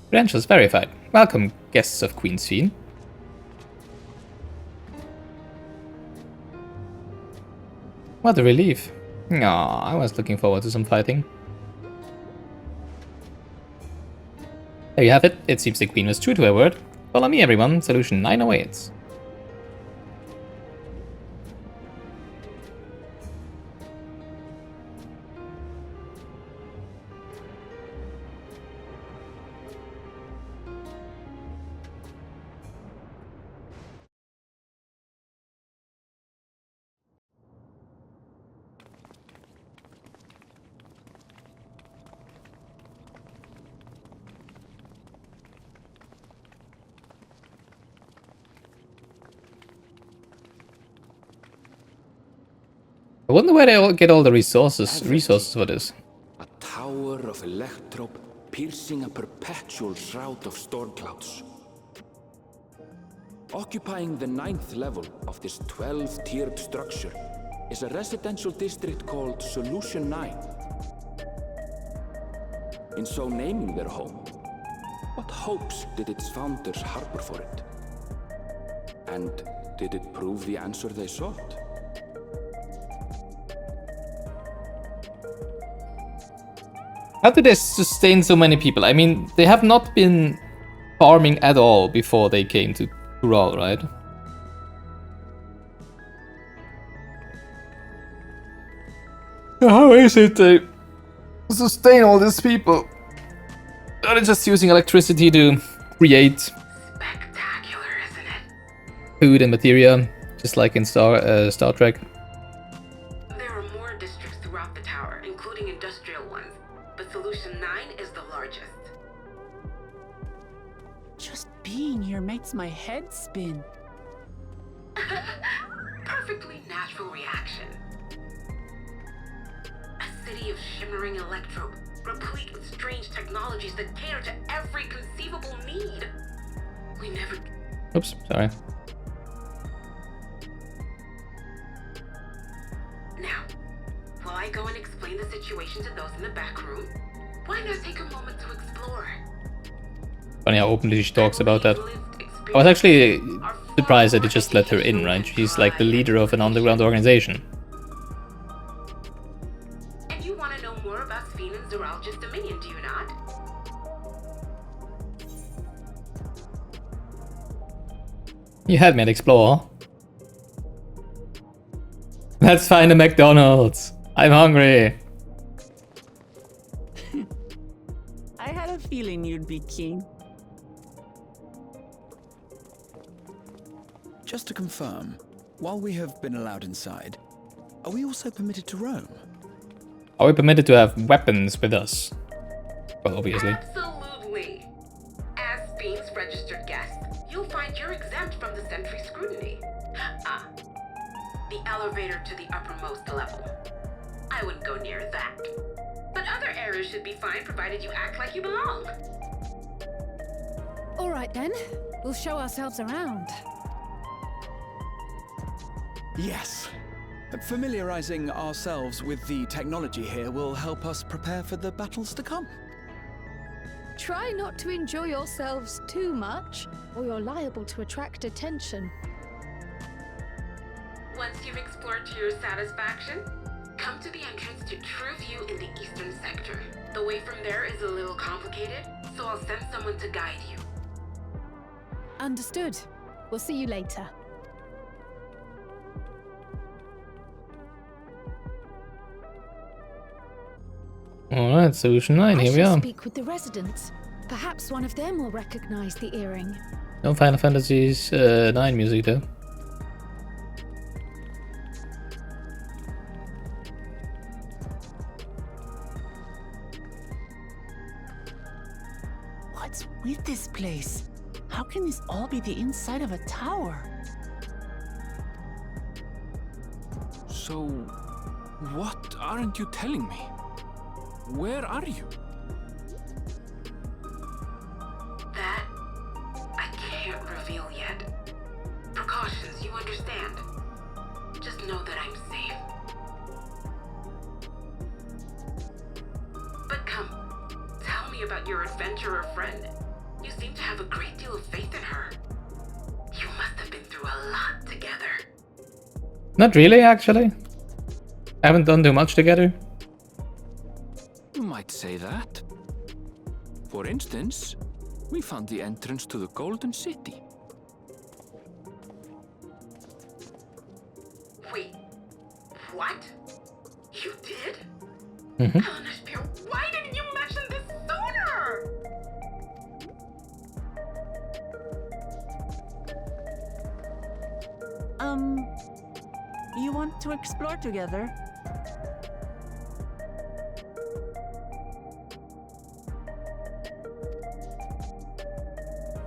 Credentials verified. Welcome, guests of Queen Sphene. What a relief. Aw, I was looking forward to some fighting. There you have it. It seems the Queen was true to her word. Follow me, everyone. Solution 9 awaits. wonder where they all get all the resources for this. A tower of electrope piercing a perpetual shroud of storm clouds. Occupying the 9th level of this 12-tiered structure is a residential district called Solution 9. In so naming their home, what hopes did its founders harbor for it? And did it prove the answer they sought? How do they sustain so many people? I mean, they have not been farming at all before they came to Ural, right? How is it to sustain all these people? Are they just using electricity to create Spectacular, isn't it? food and materia, just like in Star Trek? There are more districts throughout the tower, including industrial ones, but Solution 9 is the largest. Just being here makes my head spin. Perfectly natural reaction. A city of shimmering electrope, replete with strange technologies that cater to every conceivable need. We never... Oops, sorry. Now, while I go and explain the situation to those in the back room, why not take a moment to explore? Funny how openly she talks about that. I was actually surprised that they just let her in, right? She's like the leader of an underground organization. And you want to know more about Sphene and Zoralja's dominion, do you not? You had me at explore. Let's find a McDonald's. I'm hungry. I had a feeling you'd be keen. Just to confirm, while we have been allowed inside, are we also permitted to roam? Are we permitted to have weapons with us? Well, obviously. Absolutely. As Sphene's registered guest, you'll find you're exempt from the sentry scrutiny. The elevator to the uppermost level. I wouldn't go near that. But other areas should be fine provided you act like you belong. All right then, we'll show ourselves around. Yes. Familiarizing ourselves with the technology here will help us prepare for the battles to come. Try not to enjoy yourselves too much, or you're liable to attract attention. Once you've explored to your satisfaction, come to the entrance to True View in the eastern sector. The way from there is a little complicated, so I'll send someone to guide you. Understood. We'll see you later. Alright, Solution 9, here we are. Speak with the residents. Perhaps one of them will recognize the earring. No Final Fantasy's 9 music though. What's with this place? How can this all be the inside of a tower? So, what aren't you telling me? Where are you? That I can't reveal yet. Precautions, you understand. Just know that I'm safe. But come, tell me about your adventurer friend. You seem to have a great deal of faith in her. You must have been through a lot together. Not really, actually. Haven't done too much together. You might say that. For instance, we found the entrance to the Golden City. Wait, what? You did? Mm-hmm. Helenisphere, why didn't you mention this sooner? You want to explore together?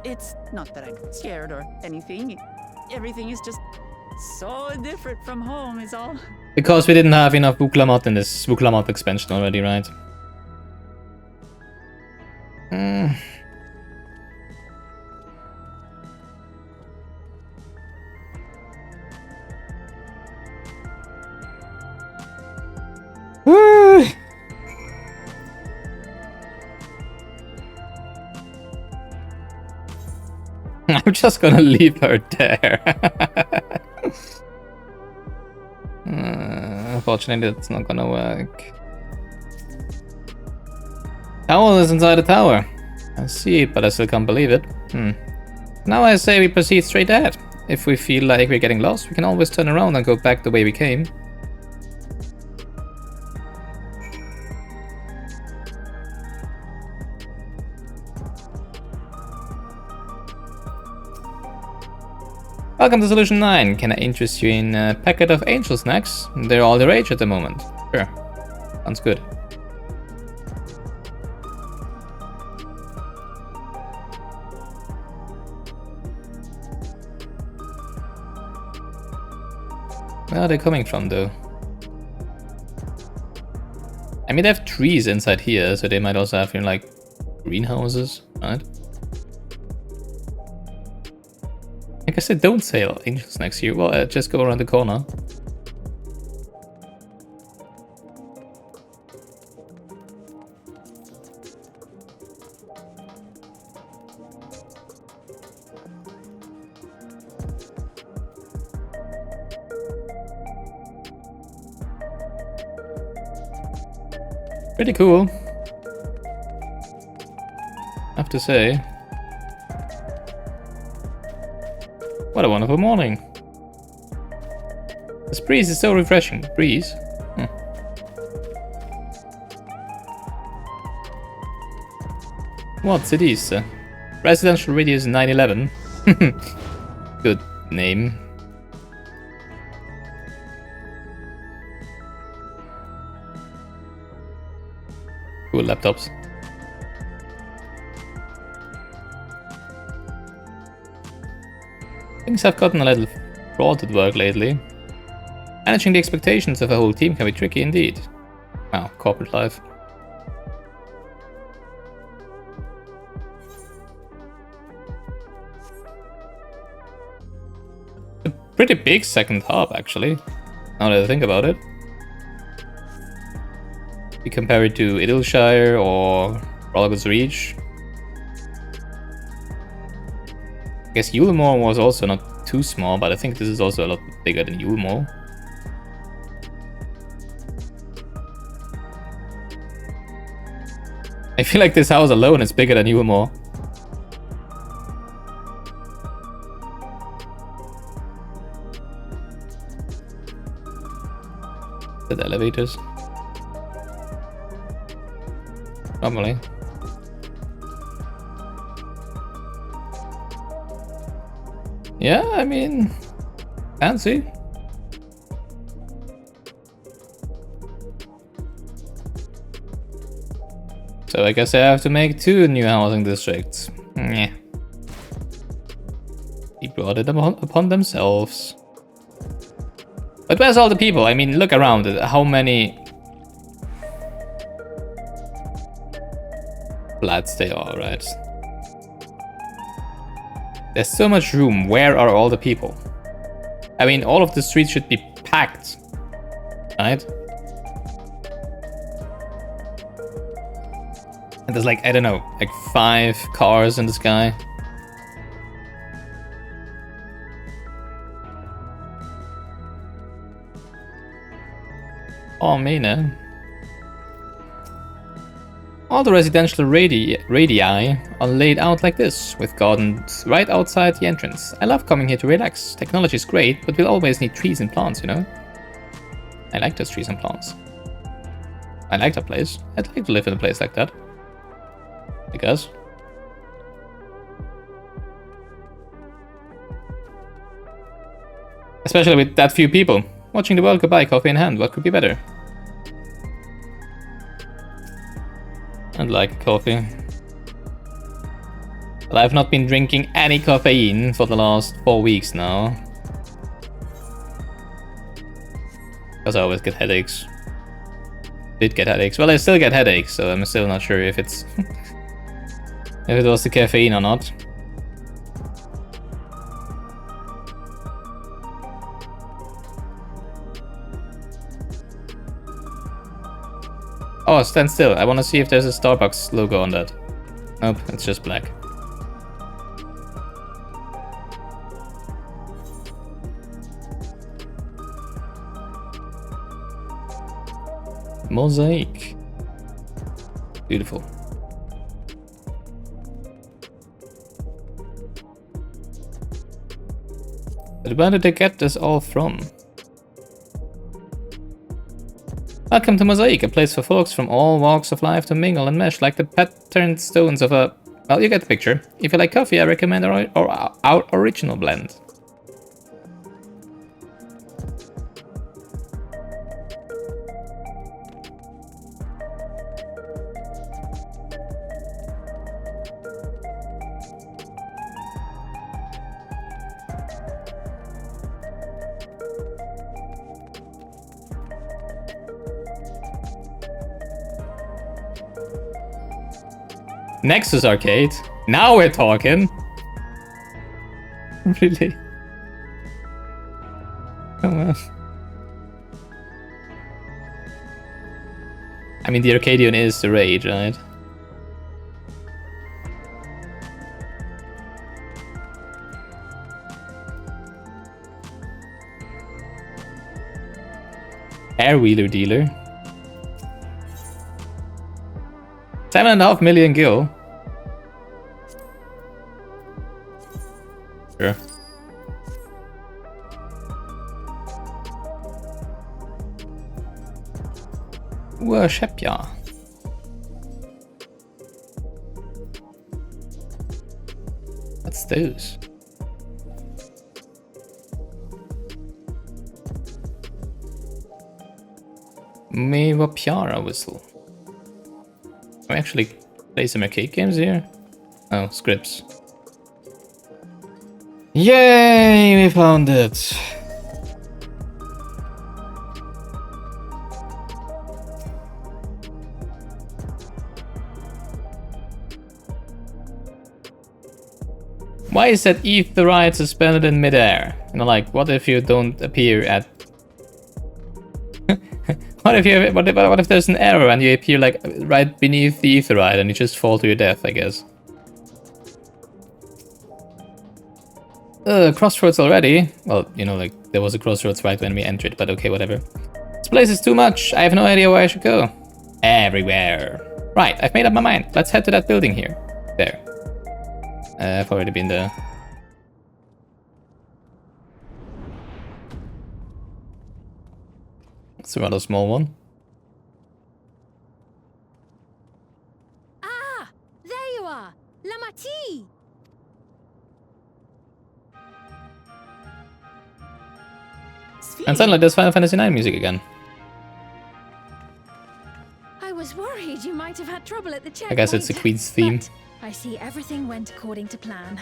It's not that I'm scared or anything. Everything is just so different from home is all. Because we didn't have enough Wuklamat in this Wuklamat expansion already, right? Woo! I'm just gonna leave her there. Unfortunately, that's not gonna work. Owl is inside the tower. I see it, but I still can't believe it. Now I say we proceed straight ahead. If we feel like we're getting lost, we can always turn around and go back the way we came. Welcome to Solution 9. Can I interest you in a packet of angel snacks? They're all the rage at the moment. Sure. Sounds good. Where are they coming from, though? I mean, they have trees inside here, so they might also have, you know, like, greenhouses, right? I guess they don't sell angel snacks here. Well, just go around the corner. Pretty cool, I have to say. What a wonderful morning. This breeze is so refreshing. Breeze? What city is residential radius 911. Good name. Cool laptops. Things have gotten a little fraught at work lately. Managing the expectations of a whole team can be tricky indeed. Wow, corporate life. A pretty big second hub, actually, now that I think about it. If you compare it to Idleshire or Rologus Reach. I guess Yulemore was also not too small, but I think this is also a lot bigger than Yulemore. I feel like this house alone is bigger than Yulemore. The elevators. Normally. Yeah, I mean, fancy. So I guess I have to make 2 new housing districts. Yeah. They brought it upon themselves. But where's all the people? I mean, look around. How many flats they are, right? There's so much room. Where are all the people? I mean, all of the streets should be packed, right? And there's like, I don't know, like 5 cars in the sky. Oh, man. All the residential radii are laid out like this, with gardens right outside the entrance. I love coming here to relax. Technology is great, but we'll always need trees and plants, you know? I like those trees and plants. I like that place. I'd like to live in a place like that. I guess. Especially with that few people. Watching the world go by, coffee in hand, what could be better? I'd like coffee. But I've not been drinking any caffeine for the last 4 weeks now. Because I always get headaches. Did get headaches. Well, I still get headaches, so I'm still not sure if it's if it was the caffeine or not. Oh, stand still. I want to see if there's a Starbucks logo on that. Nope, it's just black. Mosaic. Beautiful. But where did they get this all from? Welcome to Mosaic, a place for folks from all walks of life to mingle and mesh like the patterned stones of a... Well, you get the picture. If you like coffee, I recommend our original blend. Nexus Arcade? Now we're talking! Really? Come on. I mean, the Arcadian is the rage, right? Air Wheeler Dealer. 7.5 million gil. Sure. Worship ya. What's those? Meva Piara whistle. Can we actually play some arcade games here? Oh, scripts. Yay, we found it! Why is that etherite suspended in midair? You know, like, what if you don't appear at... What if there's an error and you appear like right beneath the etherite and you just fall to your death, I guess. Crossroads already? Well, you know, like there was a crossroads right when we entered, but okay, whatever. This place is too much. I have no idea where I should go. Everywhere. Right, I've made up my mind. Let's head to that building here. There. I've already been there. It's a rather small one. Ah! There you are! Lamati! And suddenly there's Final Fantasy IX music again. I was worried you might have had trouble at the checkpoint. I guess it's the Queen's theme. But I see everything went according to plan.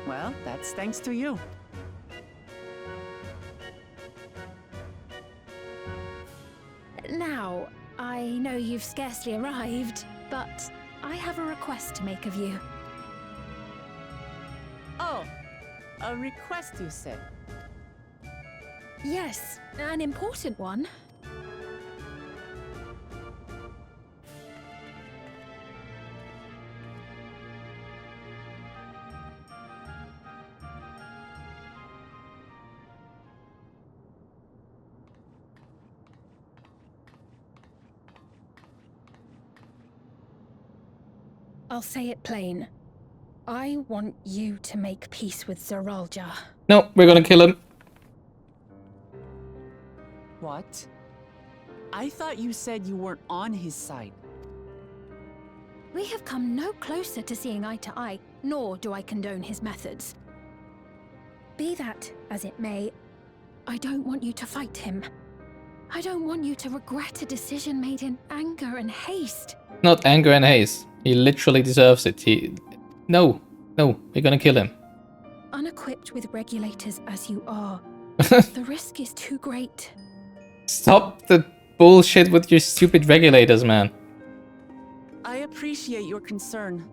Well, that's thanks to you. Now, I know you've scarcely arrived, but I have a request to make of you. Oh, a request you said. Yes, an important one. I'll say it plain. I want you to make peace with Zeralja. No, we're gonna kill him. What? I thought you said you weren't on his side. We have come no closer to seeing eye to eye, nor do I condone his methods. Be that as it may, I don't want you to fight him. I don't want you to regret a decision made in anger and haste. Not anger and haste. He literally deserves it. No, we're gonna kill him. Unequipped with regulators as you are, the risk is too great. Stop the bullshit with your stupid regulators, man. I appreciate your concern,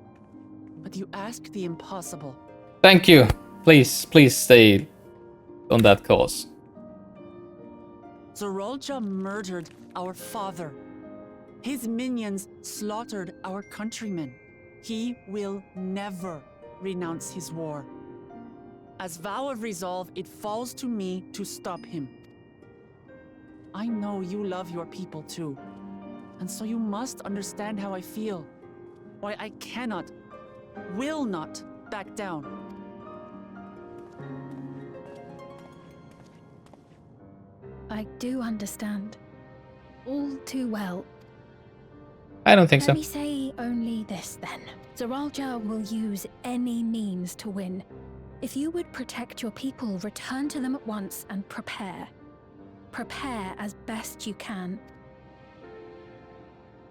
but you ask the impossible. Thank you. Please, please stay on that course. Zoralja murdered our father. His minions slaughtered our countrymen. He will never renounce his war. As vow of resolve, it falls to me to stop him. I know you love your people too, and so you must understand how I feel. Why I cannot, will not back down. I do understand. All too well. I don't think so. Let me say only this then. Zoralja will use any means to win. If you would protect your people, return to them at once and prepare. Prepare as best you can.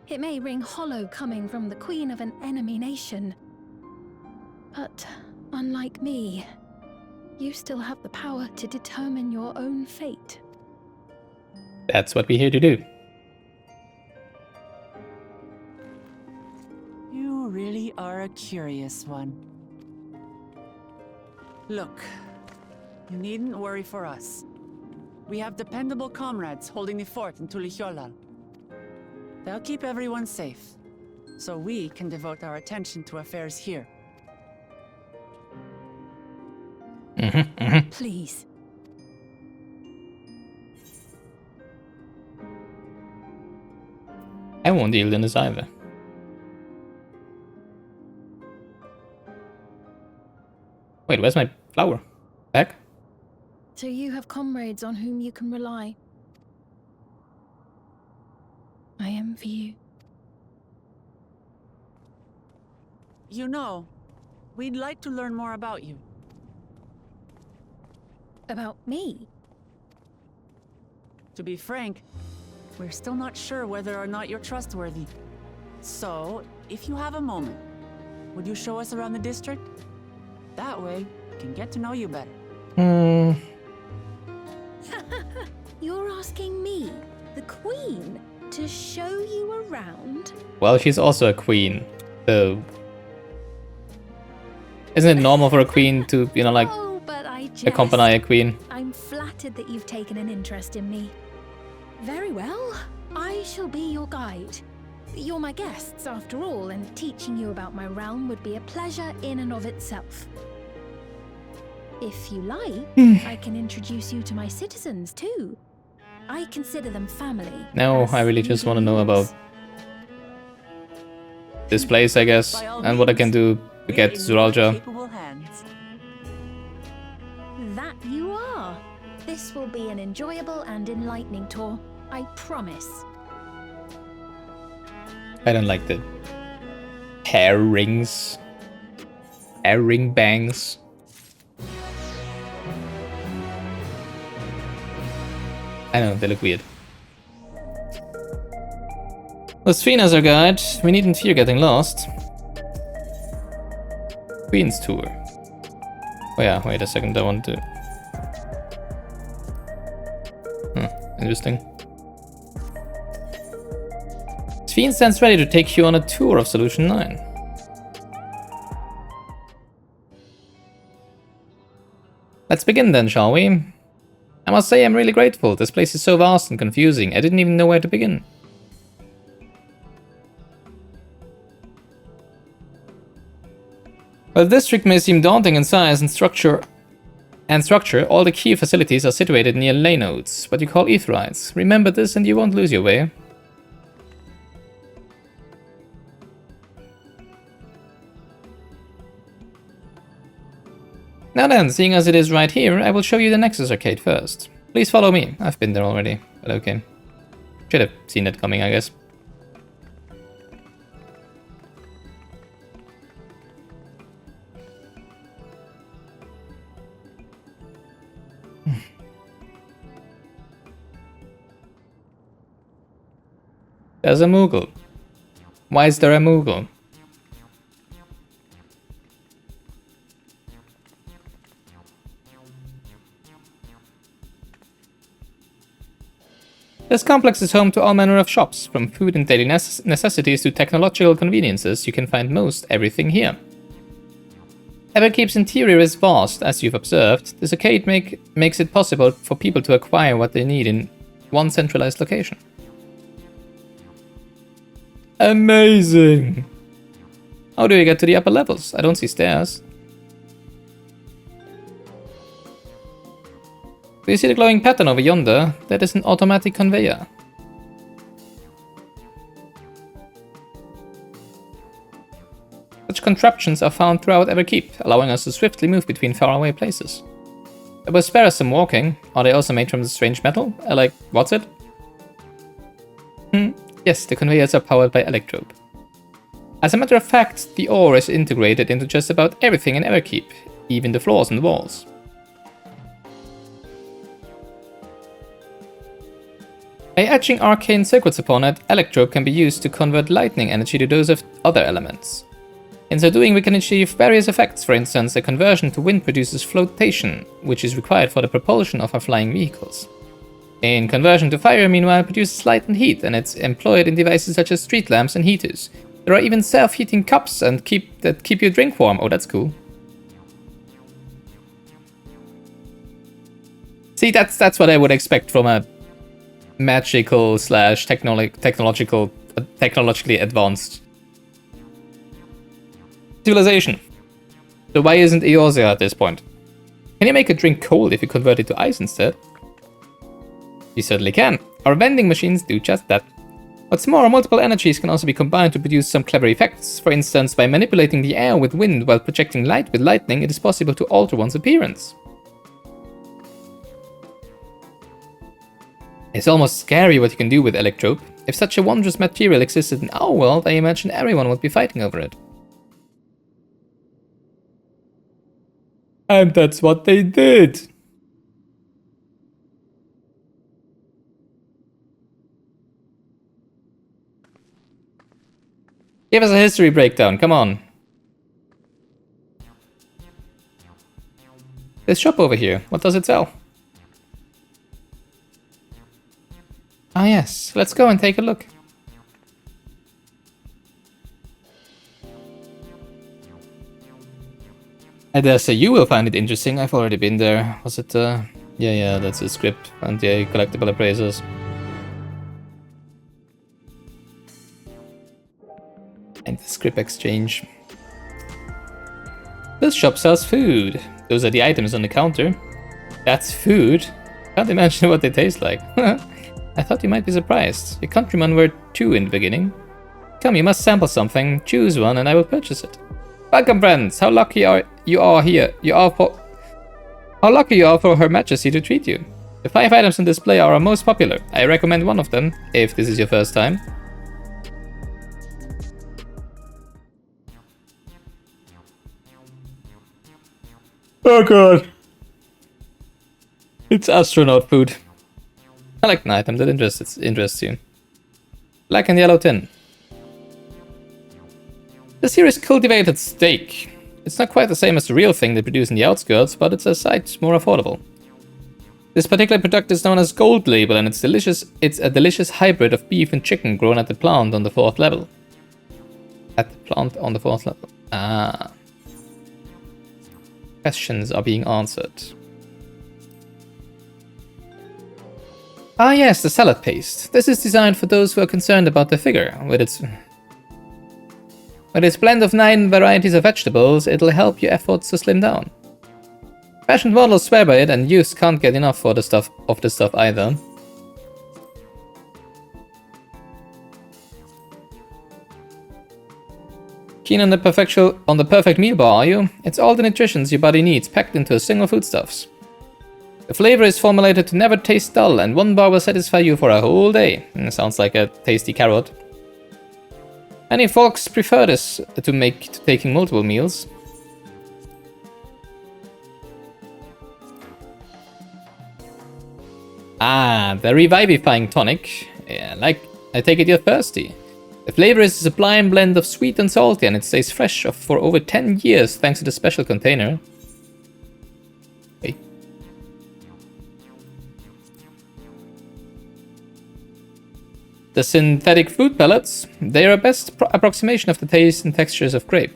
It may ring hollow coming from the queen of an enemy nation. But unlike me, you still have the power to determine your own fate. That's what we're here to do. You really are a curious one. Look, you needn't worry for us. We have dependable comrades holding the fort in Tulihyolal. They'll keep everyone safe, so we can devote our attention to affairs here. Please. I won't yield in this either. Wait, where's my flower? Back? So you have comrades on whom you can rely. I envy you. You know, we'd like to learn more about you. About me? To be frank, we're still not sure whether or not you're trustworthy. So, if you have a moment, would you show us around the district? That way, we can get to know you better. You're asking me, the queen, to show you around? Well, she's also a queen, so... Isn't it normal for a queen to, you know, like, Oh, but I jest. accompany a queen? I'm flattered that you've taken an interest in me. Very well, I shall be your guide. You're my guests, after all, and teaching you about my realm would be a pleasure in and of itself. If you like, I can introduce you to my citizens, too. I consider them family. No, as I really just want to know newlyweds. about this place, I guess, and what I can do to get Zoralja. Capable hands. That you are. This will be an enjoyable and enlightening tour. I promise. I don't like the hair rings. Hair ring bangs. I know, they look weird. Lasfina's our guide. We needn't fear getting lost. Queen's tour. Oh yeah, wait a second, I want to... interesting. Sphene stands ready to take you on a tour of Solution 9. Let's begin then, shall we? I must say I'm really grateful. This place is so vast and confusing. I didn't even know where to begin. While the district may seem daunting in size and structure, all the key facilities are situated near ley nodes, what you call aetherites. Remember this and you won't lose your way. Now then, seeing as it is right here, I will show you the Nexus Arcade first. Please follow me. I've been there already, but okay. Should have seen it coming, I guess. There's a Moogle. Why is there a Moogle? This complex is home to all manner of shops, from food and daily necessities to technological conveniences. You can find most everything here. Everkeep's interior is vast, as you've observed. This arcade makes it possible for people to acquire what they need in one centralized location. Amazing! How do you get to the upper levels? I don't see stairs. Do you see the glowing pattern over yonder? That is an automatic conveyor. Such contraptions are found throughout Everkeep, allowing us to swiftly move between faraway places. They will spare us some walking. Are they also made from the strange metal? Like, what's it? Yes, the conveyors are powered by electrope. As a matter of fact, the ore is integrated into just about everything in Everkeep, even the floors and the walls. By etching arcane circuits upon it, electrope can be used to convert lightning energy to those of other elements. In so doing, we can achieve various effects. For instance, a conversion to wind produces flotation, which is required for the propulsion of our flying vehicles. In conversion to fire, meanwhile, produces light and heat, and it's employed in devices such as street lamps and heaters. There are even self-heating cups that keep your drink warm. Oh, that's cool. See, that's what I would expect from a magical / technologically advanced civilization. So why isn't Eorzea at this point? Can you make a drink cold if you convert it to ice instead? You certainly can. Our vending machines do just that. What's more, multiple energies can also be combined to produce some clever effects. For instance, by manipulating the air with wind while projecting light with lightning, it is possible to alter one's appearance. It's almost scary what you can do with electrope. If such a wondrous material existed in our world, I imagine everyone would be fighting over it. And that's what they did. Give us a history breakdown, come on. This shop over here, what does it sell? Ah yes, let's go and take a look. I dare say you will find it interesting. I've already been there. Was it, yeah, that's a script and the collectible appraisers. And the script exchange. This shop sells food. Those are the items on the counter. That's food? Can't imagine what they taste like. I thought you might be surprised. Your countrymen were 2 in the beginning. Come, you must sample something. Choose one and I will purchase it. Welcome, friends. How lucky you are here. How lucky you are for Her Majesty to treat you. The 5 items on display are our most popular. I recommend one of them, if this is your first time. Oh god. It's astronaut food. I like an item that interests you. Black and yellow tin. This here is cultivated steak. It's not quite the same as the real thing they produce in the outskirts, but it's a sight more affordable. This particular product is known as Gold Label, and it's delicious. It's a delicious hybrid of beef and chicken grown at the plant on the 4th level. At the plant on the 4th level. Ah. Questions are being answered. Ah yes, the salad paste. This is designed for those who are concerned about the figure. With its blend of 9 varieties of vegetables, it'll help your efforts to slim down. Fashioned models swear by it, and youths can't get enough of the stuff either. Keen on the perfect meal bar, are you? It's all the nutritions your body needs packed into a single foodstuffs. The flavor is formulated to never taste dull, and 1 bar will satisfy you for a whole day. Sounds like a tasty carrot. Many folks prefer this to taking multiple meals. Ah, the revivifying tonic. Yeah, I take it you're thirsty. The flavor is a sublime blend of sweet and salty, and it stays fresh for over 10 years thanks to the special container. Okay. The synthetic fruit pellets, they are a best approximation of the taste and textures of grape.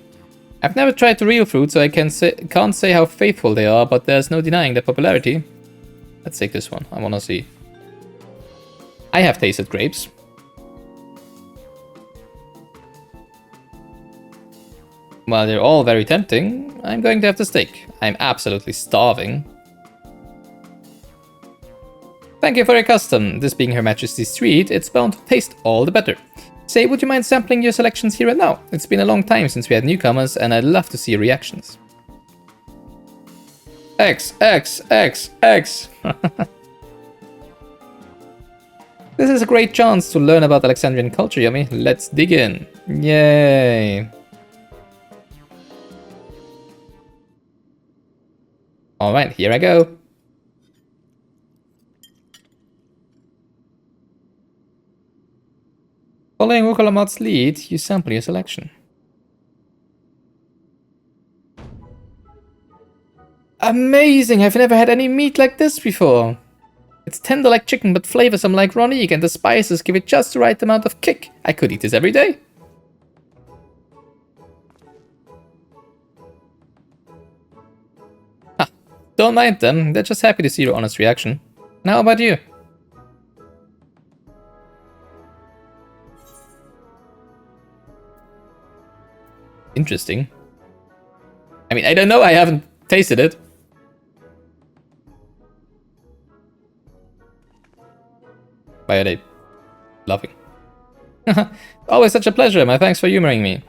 I've never tried the real fruit, so I can't say how faithful they are, but there's no denying their popularity. Let's take this one, I wanna see. I have tasted grapes. While they're all very tempting, I'm going to have the steak. I'm absolutely starving. Thank you for your custom. This being Her Majesty's treat, it's bound to taste all the better. Say, would you mind sampling your selections here and now? It's been a long time since we had newcomers, and I'd love to see your reactions. X. This is a great chance to learn about Alexandrian culture, Yummy. Let's dig in. Yay. Alright, here I go. Following Wukalamat's lead, you sample your selection. Amazing! I've never had any meat like this before. It's tender like chicken, but flavorsome like Ronique, and the spices give it just the right amount of kick. I could eat this every day. Ah, don't mind them. They're just happy to see your honest reaction. Now, how about you? Interesting. I mean, I don't know, I haven't tasted it. Why are they laughing? Always such a pleasure, my thanks for humoring me.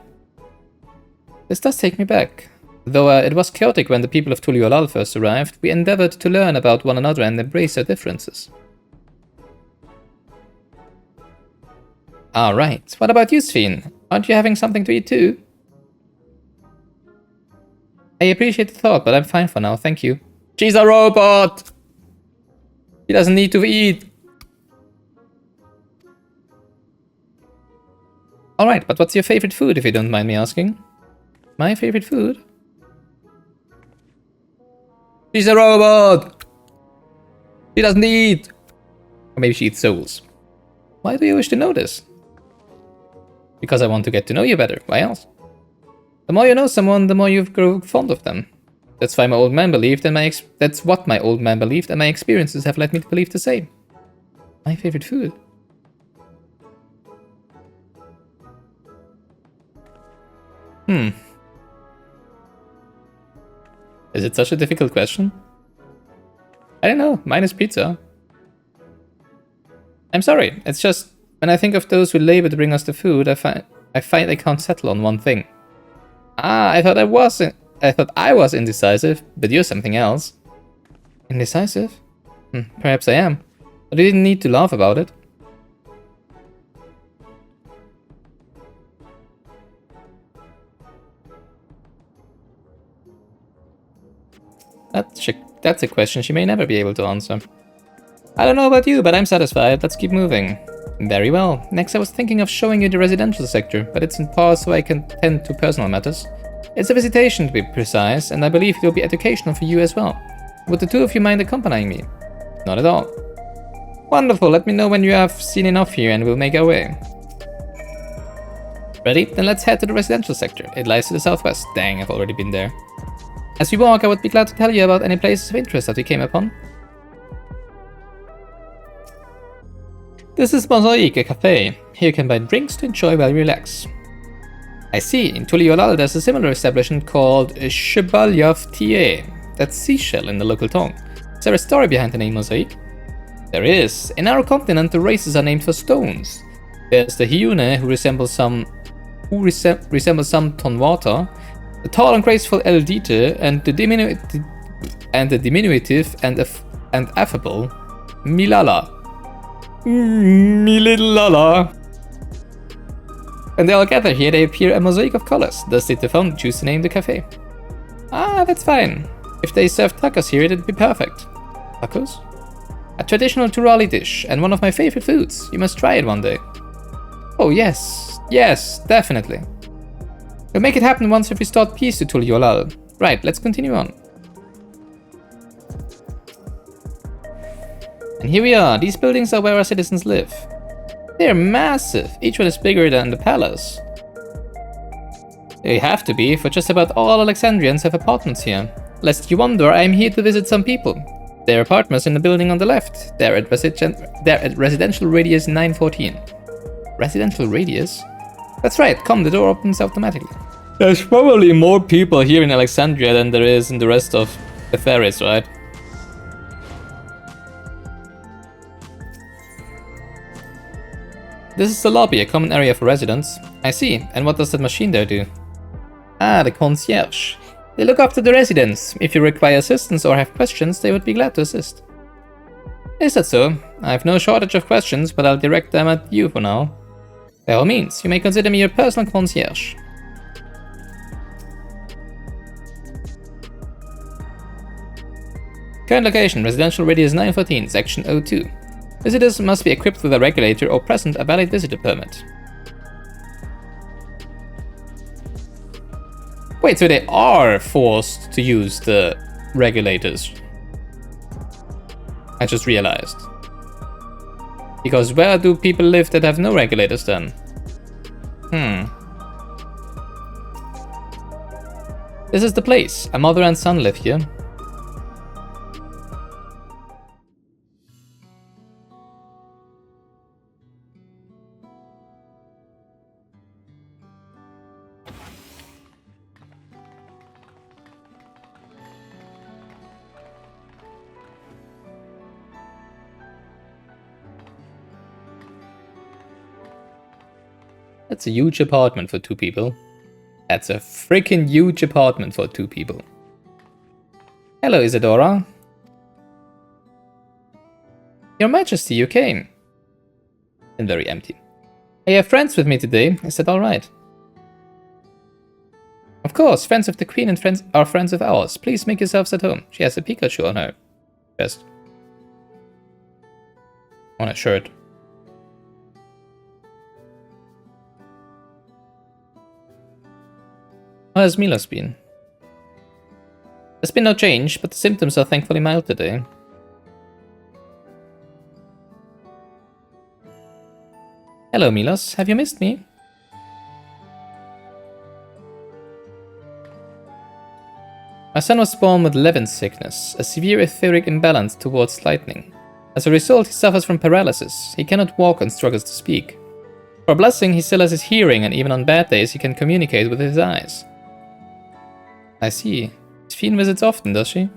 This does take me back. Though it was chaotic when the people of Tuliolal first arrived, we endeavored to learn about one another and embrace our differences. Alright, what about you, Sven? Aren't you having something to eat too? I appreciate the thought, but I'm fine for now, thank you. She's a robot! She doesn't need to eat. Alright, but what's your favorite food, if you don't mind me asking? My favorite food? She's a robot! She doesn't eat! Or maybe she eats souls. Why do you wish to know this? Because I want to get to know you better, why else? The more you know someone, the more you grow fond of them. That's why my old man believed, and that's what my old man believed, and my experiences have led me to believe the same. My favorite food? Is it such a difficult question? I don't know, mine is pizza. I'm sorry, it's just, when I think of those who labor to bring us the food, I find I can't settle on one thing. Ah, I thought I was indecisive, but you're something else. Indecisive? Perhaps I am, but you didn't need to laugh about it. That's a question she may never be able to answer. I don't know about you, but I'm satisfied. Let's keep moving. Very well. Next I was thinking of showing you the residential sector, but it's in pause so I can tend to personal matters. It's a visitation to be precise, and I believe it will be educational for you as well. Would the two of you mind accompanying me? Not at all. Wonderful, let me know when you have seen enough here and we'll make our way. Ready? Then let's head to the residential sector. It lies to the southwest. Dang, I've already been there. As we walk, I would be glad to tell you about any places of interest that we came upon. This is Mosaic, a cafe. Here you can buy drinks to enjoy while you relax. I see, in Tuliolal there's a similar establishment called Shebalyav Tie. That's seashell in the local tongue. Is there a story behind the name Mosaic? There is. In our continent the races are named for stones. There's the Hyune, who resembles some Tonwata, the tall and graceful Eldite, and the diminutive and affable Milala. Me little Lala. When they all gather here, they appear a mosaic of colors. Thus did the founder choose to name the cafe. Ah, that's fine. If they served tacos here, it'd be perfect. Tacos? A traditional Turali dish, and one of my favorite foods. You must try it one day. Oh yes, yes, definitely. We'll make it happen once we've restored peace to Tuliolal. Right, let's continue on. And here we are. These buildings are where our citizens live. They're massive. Each one is bigger than the palace. They have to be, for just about all Alexandrians have apartments here. Lest you wonder, I am here to visit some people. Their apartments in the building on the left. They're at residential radius 914. Residential radius? That's right, come, the door opens automatically. There's probably more people here in Alexandria than there is in the rest of Etheris, right? This is the lobby, a common area for residents. I see, and what does that machine there do? Ah, the concierge. They look after the residents. If you require assistance or have questions, they would be glad to assist. Is that so? I have no shortage of questions, but I'll direct them at you for now. By all means, you may consider me your personal concierge. Current location, residential radius 914, section 02. Visitors must be equipped with a regulator or present a valid visitor permit. Wait, so they are forced to use the regulators? I just realized. Because where do people live that have no regulators then? This is the place. A mother and son live here. That's a huge apartment for 2 people. That's a freaking huge apartment for 2 people. Hello, Isadora. Your Majesty, you came. And very empty. I have friends with me today. Is that alright? Of course, friends of the Queen and friends are friends of ours. Please make yourselves at home. She has a Pikachu on her chest. On her shirt. How has Milos been? There's been no change, but the symptoms are thankfully mild today. Hello, Milos. Have you missed me? My son was born with Levin's sickness, a severe etheric imbalance towards lightning. As a result, he suffers from paralysis. He cannot walk and struggles to speak. For a blessing, he still has his hearing, and even on bad days, he can communicate with his eyes. I see. Fiend visits often, does she?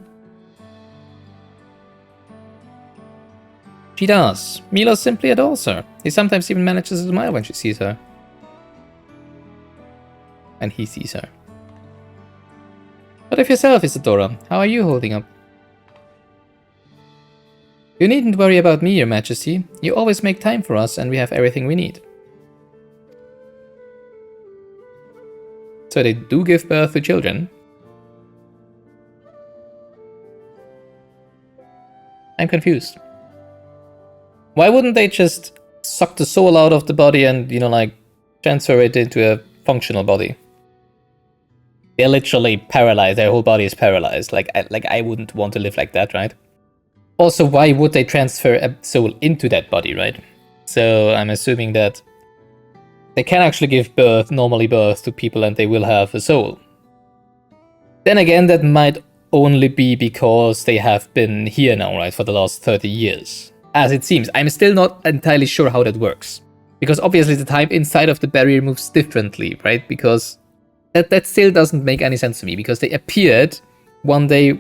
She does. Milos simply adores her. He sometimes even manages to smile when she sees her. And he sees her. What of yourself, Isadora? How are you holding up? You needn't worry about me, Your Majesty. You always make time for us, and we have everything we need. So they do give birth to children. I'm confused. Why wouldn't they just suck the soul out of the body and, you know, like, transfer it into a functional body? They're literally paralyzed. Their whole body is paralyzed. Like I wouldn't want to live like that, right? Also, why would they transfer a soul into that body, right? So I'm assuming that they can actually give birth, normally birth, to people and they will have a soul. Then again, that might only be because they have been here now, right, for the last 30 years. As it seems. I'm still not entirely sure how that works. Because obviously the time inside of the barrier moves differently, right? Because that still doesn't make any sense to me. Because they appeared one day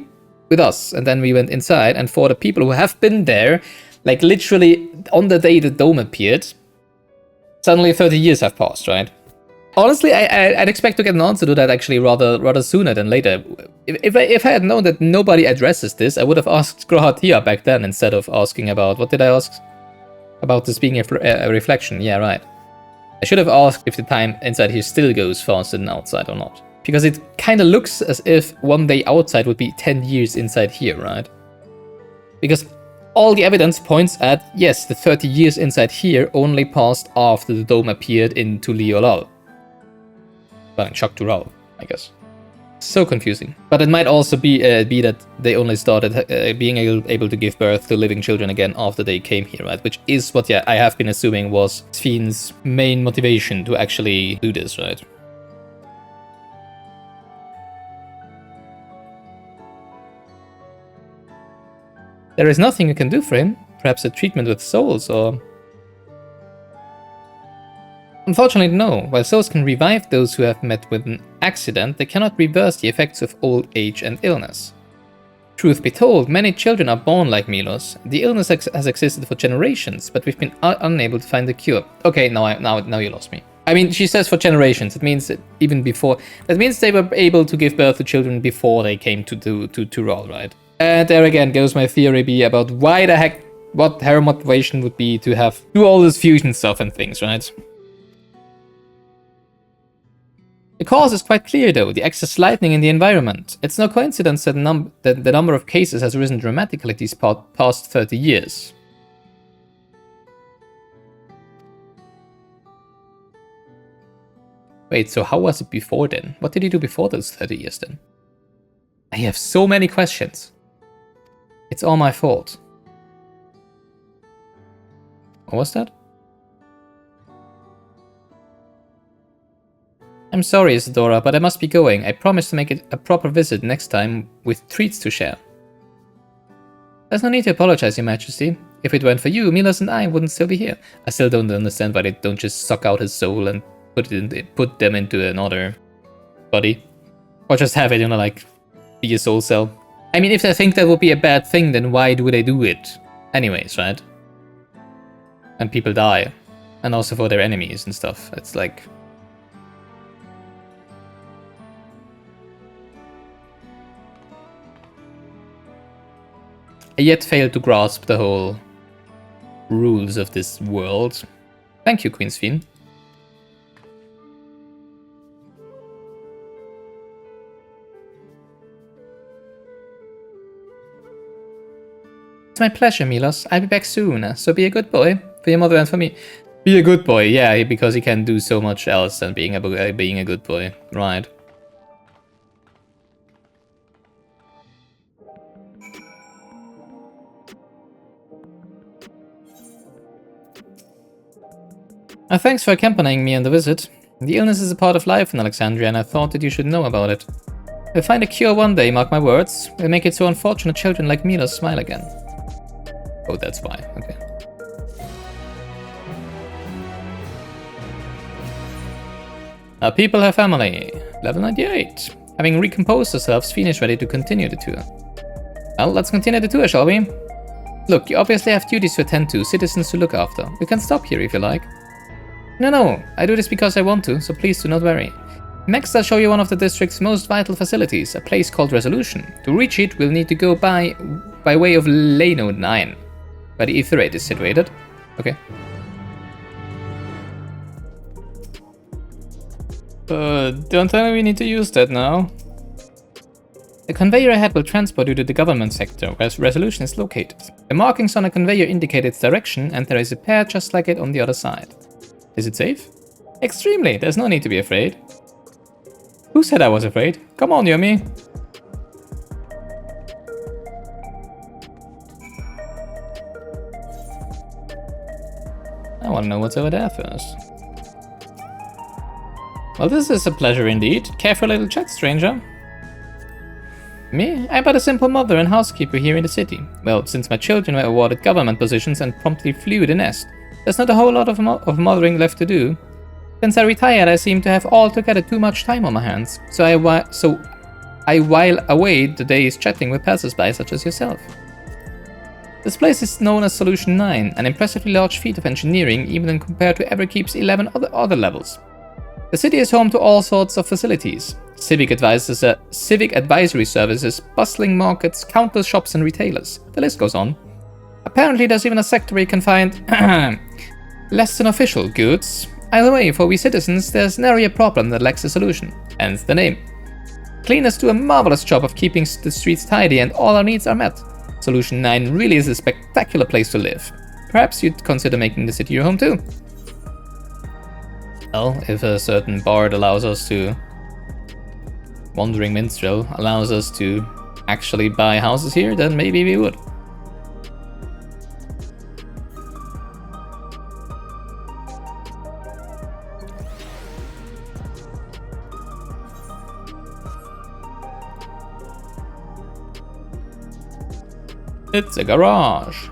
with us, and then we went inside, and for the people who have been there, like literally on the day the dome appeared, suddenly 30 years have passed, right? Honestly, I'd expect to get an answer to that actually rather sooner than later. If I had known that nobody addresses this, I would have asked Grohatia back then instead of asking about... What did I ask? About this being a reflection, yeah, right. I should have asked if the time inside here still goes faster than outside or not. Because it kind of looks as if one day outside would be 10 years inside here, right? Because all the evidence points at, yes, the 30 years inside here only passed after the dome appeared into Liolal. Well, in Shaktural, I guess. So confusing. But it might also be that they only started being able to give birth to living children again after they came here, right? Which is what, yeah, I have been assuming was Fiend's main motivation to actually do this, right? There is nothing you can do for him. Perhaps a treatment with souls, or... Unfortunately, no. While souls can revive those who have met with an accident, they cannot reverse the effects of old age and illness. Truth be told, many children are born like Milos. The illness has existed for generations, but we've been unable to find a cure. Okay, now you lost me. I mean, she says for generations. It means that even before... That means they were able to give birth to children before they came to Rawl, right? And there again goes my theory B about why the heck... What her motivation would be to do all this fusion stuff and things, right? The cause is quite clear though, the excess lightning in the environment. It's no coincidence that the number of cases has risen dramatically these past 30 years. Wait, so how was it before then? What did he do before those 30 years then? I have so many questions. It's all my fault. What was that? I'm sorry, Isadora, but I must be going. I promise to make it a proper visit next time with treats to share. There's no need to apologize, Your Majesty. If it weren't for you, Milos and I wouldn't still be here. I still don't understand why they don't just suck out his soul and put them into another body. Or just have it, like, be a soul cell. I mean, if they think that would be a bad thing, then why do they do it? Anyways, right? And people die. And also for their enemies and stuff. It's like... I yet fail to grasp the whole rules of this world. Thank you, Queen's Fiend. It's my pleasure, Milos. I'll be back soon, so be a good boy. For your mother and for me. Be a good boy, yeah, because he can do so much else than being a good boy. Right. Thanks for accompanying me on the visit. The illness is a part of life in Alexandria, and I thought that you should know about it. We'll find a cure one day, mark my words. We'll make it so unfortunate children like Milos smile again. Oh, that's why. Okay. Our people have family. Level 98. Having recomposed ourselves, Fiend is ready to continue the tour. Well, let's continue the tour, shall we? Look, you obviously have duties to attend to, citizens to look after. We can stop here if you like. No, I do this because I want to, so please do not worry. Next, I'll show you one of the district's most vital facilities, a place called Resolution. To reach it, we'll need to go by way of Lano 9, where the Etherate is situated. Okay. Don't tell me we need to use that now. The conveyor ahead will transport you to the government sector, where Resolution is located. The markings on the conveyor indicate its direction, and there is a pair just like it on the other side. Is it safe? Extremely, there's no need to be afraid. Who said I was afraid? Come on, Yumi. I want to know what's over there first. Well, this is a pleasure indeed. Care for a little chat, stranger? Me? I'm but a simple mother and housekeeper here in the city. Well, since my children were awarded government positions and promptly flew the nest, there's not a whole lot of mothering left to do. Since I retired, I seem to have altogether too much time on my hands, so I while away the days chatting with passers-by such as yourself. This place is known as Solution 9, an impressively large feat of engineering even when compared to Everkeep's 11 other levels. The city is home to all sorts of facilities. Civic advisory services, bustling markets, countless shops and retailers. The list goes on. Apparently there's even a sector where you can find less than official goods. Either way, for we citizens, there's nary a problem that lacks a solution. Hence the name. Cleaners do a marvelous job of keeping the streets tidy and all our needs are met. Solution 9 really is a spectacular place to live. Perhaps you'd consider making the city your home too. Well, if a certain bard allows us to Wandering Minstrel allows us to actually buy houses here, then maybe we would. It's a garage.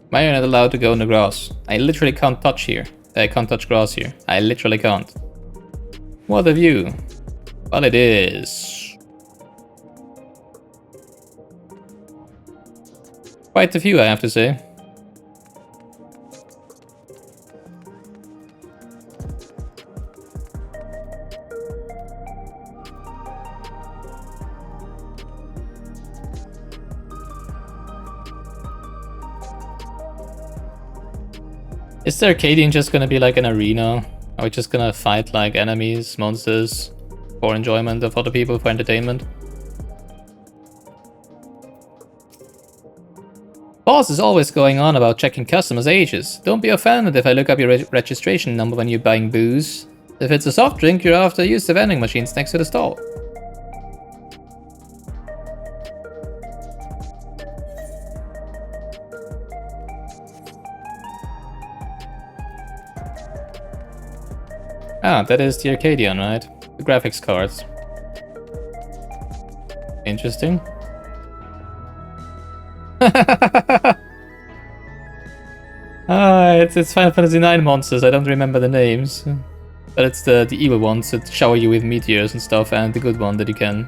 Why are you not allowed to go in the grass? I literally can't touch here. I can't touch grass here. I literally can't. What a view. Well, it is. Quite a few, I have to say. Is the Arcadian just gonna be like an arena? Are we just gonna fight like enemies, monsters, for enjoyment of other people, for entertainment? Boss is always going on about checking customers' ages. Don't be offended if I look up your registration number when you're buying booze. If it's a soft drink, you're after, use the vending machines next to the stall. Ah, that is the Arcadian, right? The graphics cards. Interesting. It's Final Fantasy IX monsters, I don't remember the names. But it's the evil ones that shower you with meteors and stuff, and the good one that you can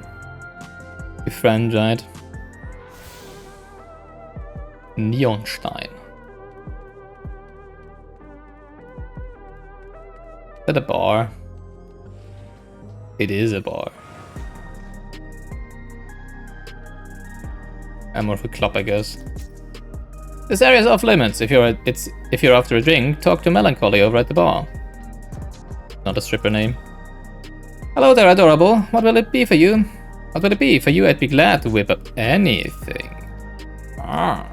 befriend, right? Neonstein. Is that a bar? It is a bar. I'm more of a club, I guess. This area is off limits. If you're after a drink, talk to Melancholy over at the bar. Not a stripper name. Hello there, adorable. What will it be for you? What will it be for you? I'd be glad to whip up anything. Ah.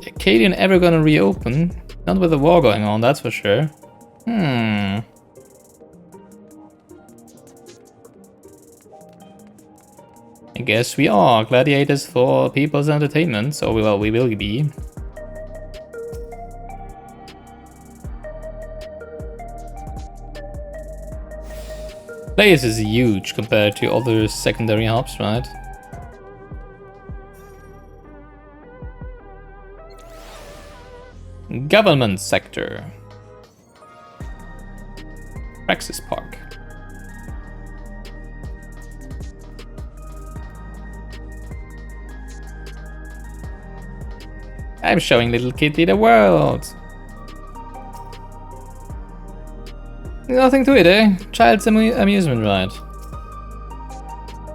Arcadian ever gonna reopen? Not with the war going on, that's for sure. I guess we are gladiators for people's entertainment, so we will be. Place is huge compared to other secondary hubs, right? Government sector. Praxis Park. I'm showing little Kitty the world. Nothing to it, eh? Child's amusement ride.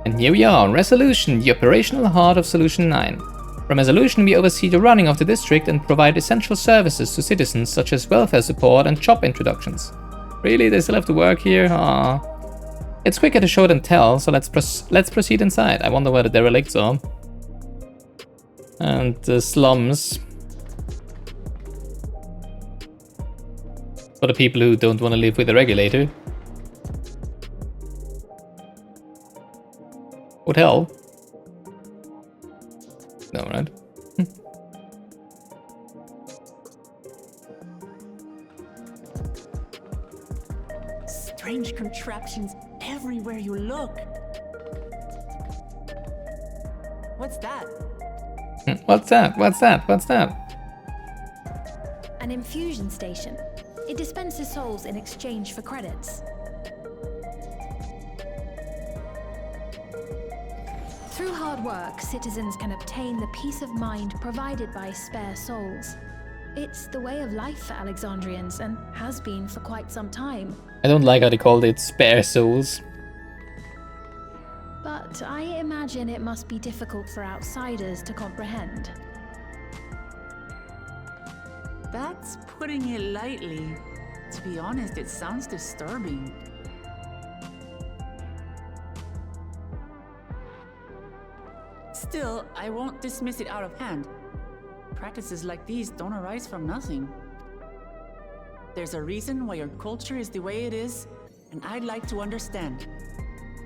And here we are, Resolution, the operational heart of Solution 9. From Resolution, we oversee the running of the district and provide essential services to citizens such as welfare support and job introductions. Really? They still have to work here? Aww. It's quicker to show than tell, so let's proceed inside. I wonder where the derelicts are. And the slums. For the people who don't want to live with a regulator. Hotel? No, right? Strange contraptions everywhere you look. What's that? What's that? What's that? What's that? An infusion station. It dispenses souls in exchange for credits. Through hard work, citizens can obtain the peace of mind provided by spare souls. It's the way of life for Alexandrians and has been for quite some time. I don't like how they called it spare souls. But I imagine it must be difficult for outsiders to comprehend. That's putting it lightly. To be honest, it sounds disturbing. Still, I won't dismiss it out of hand. Practices like these don't arise from nothing. There's a reason why your culture is the way it is, and I'd like to understand.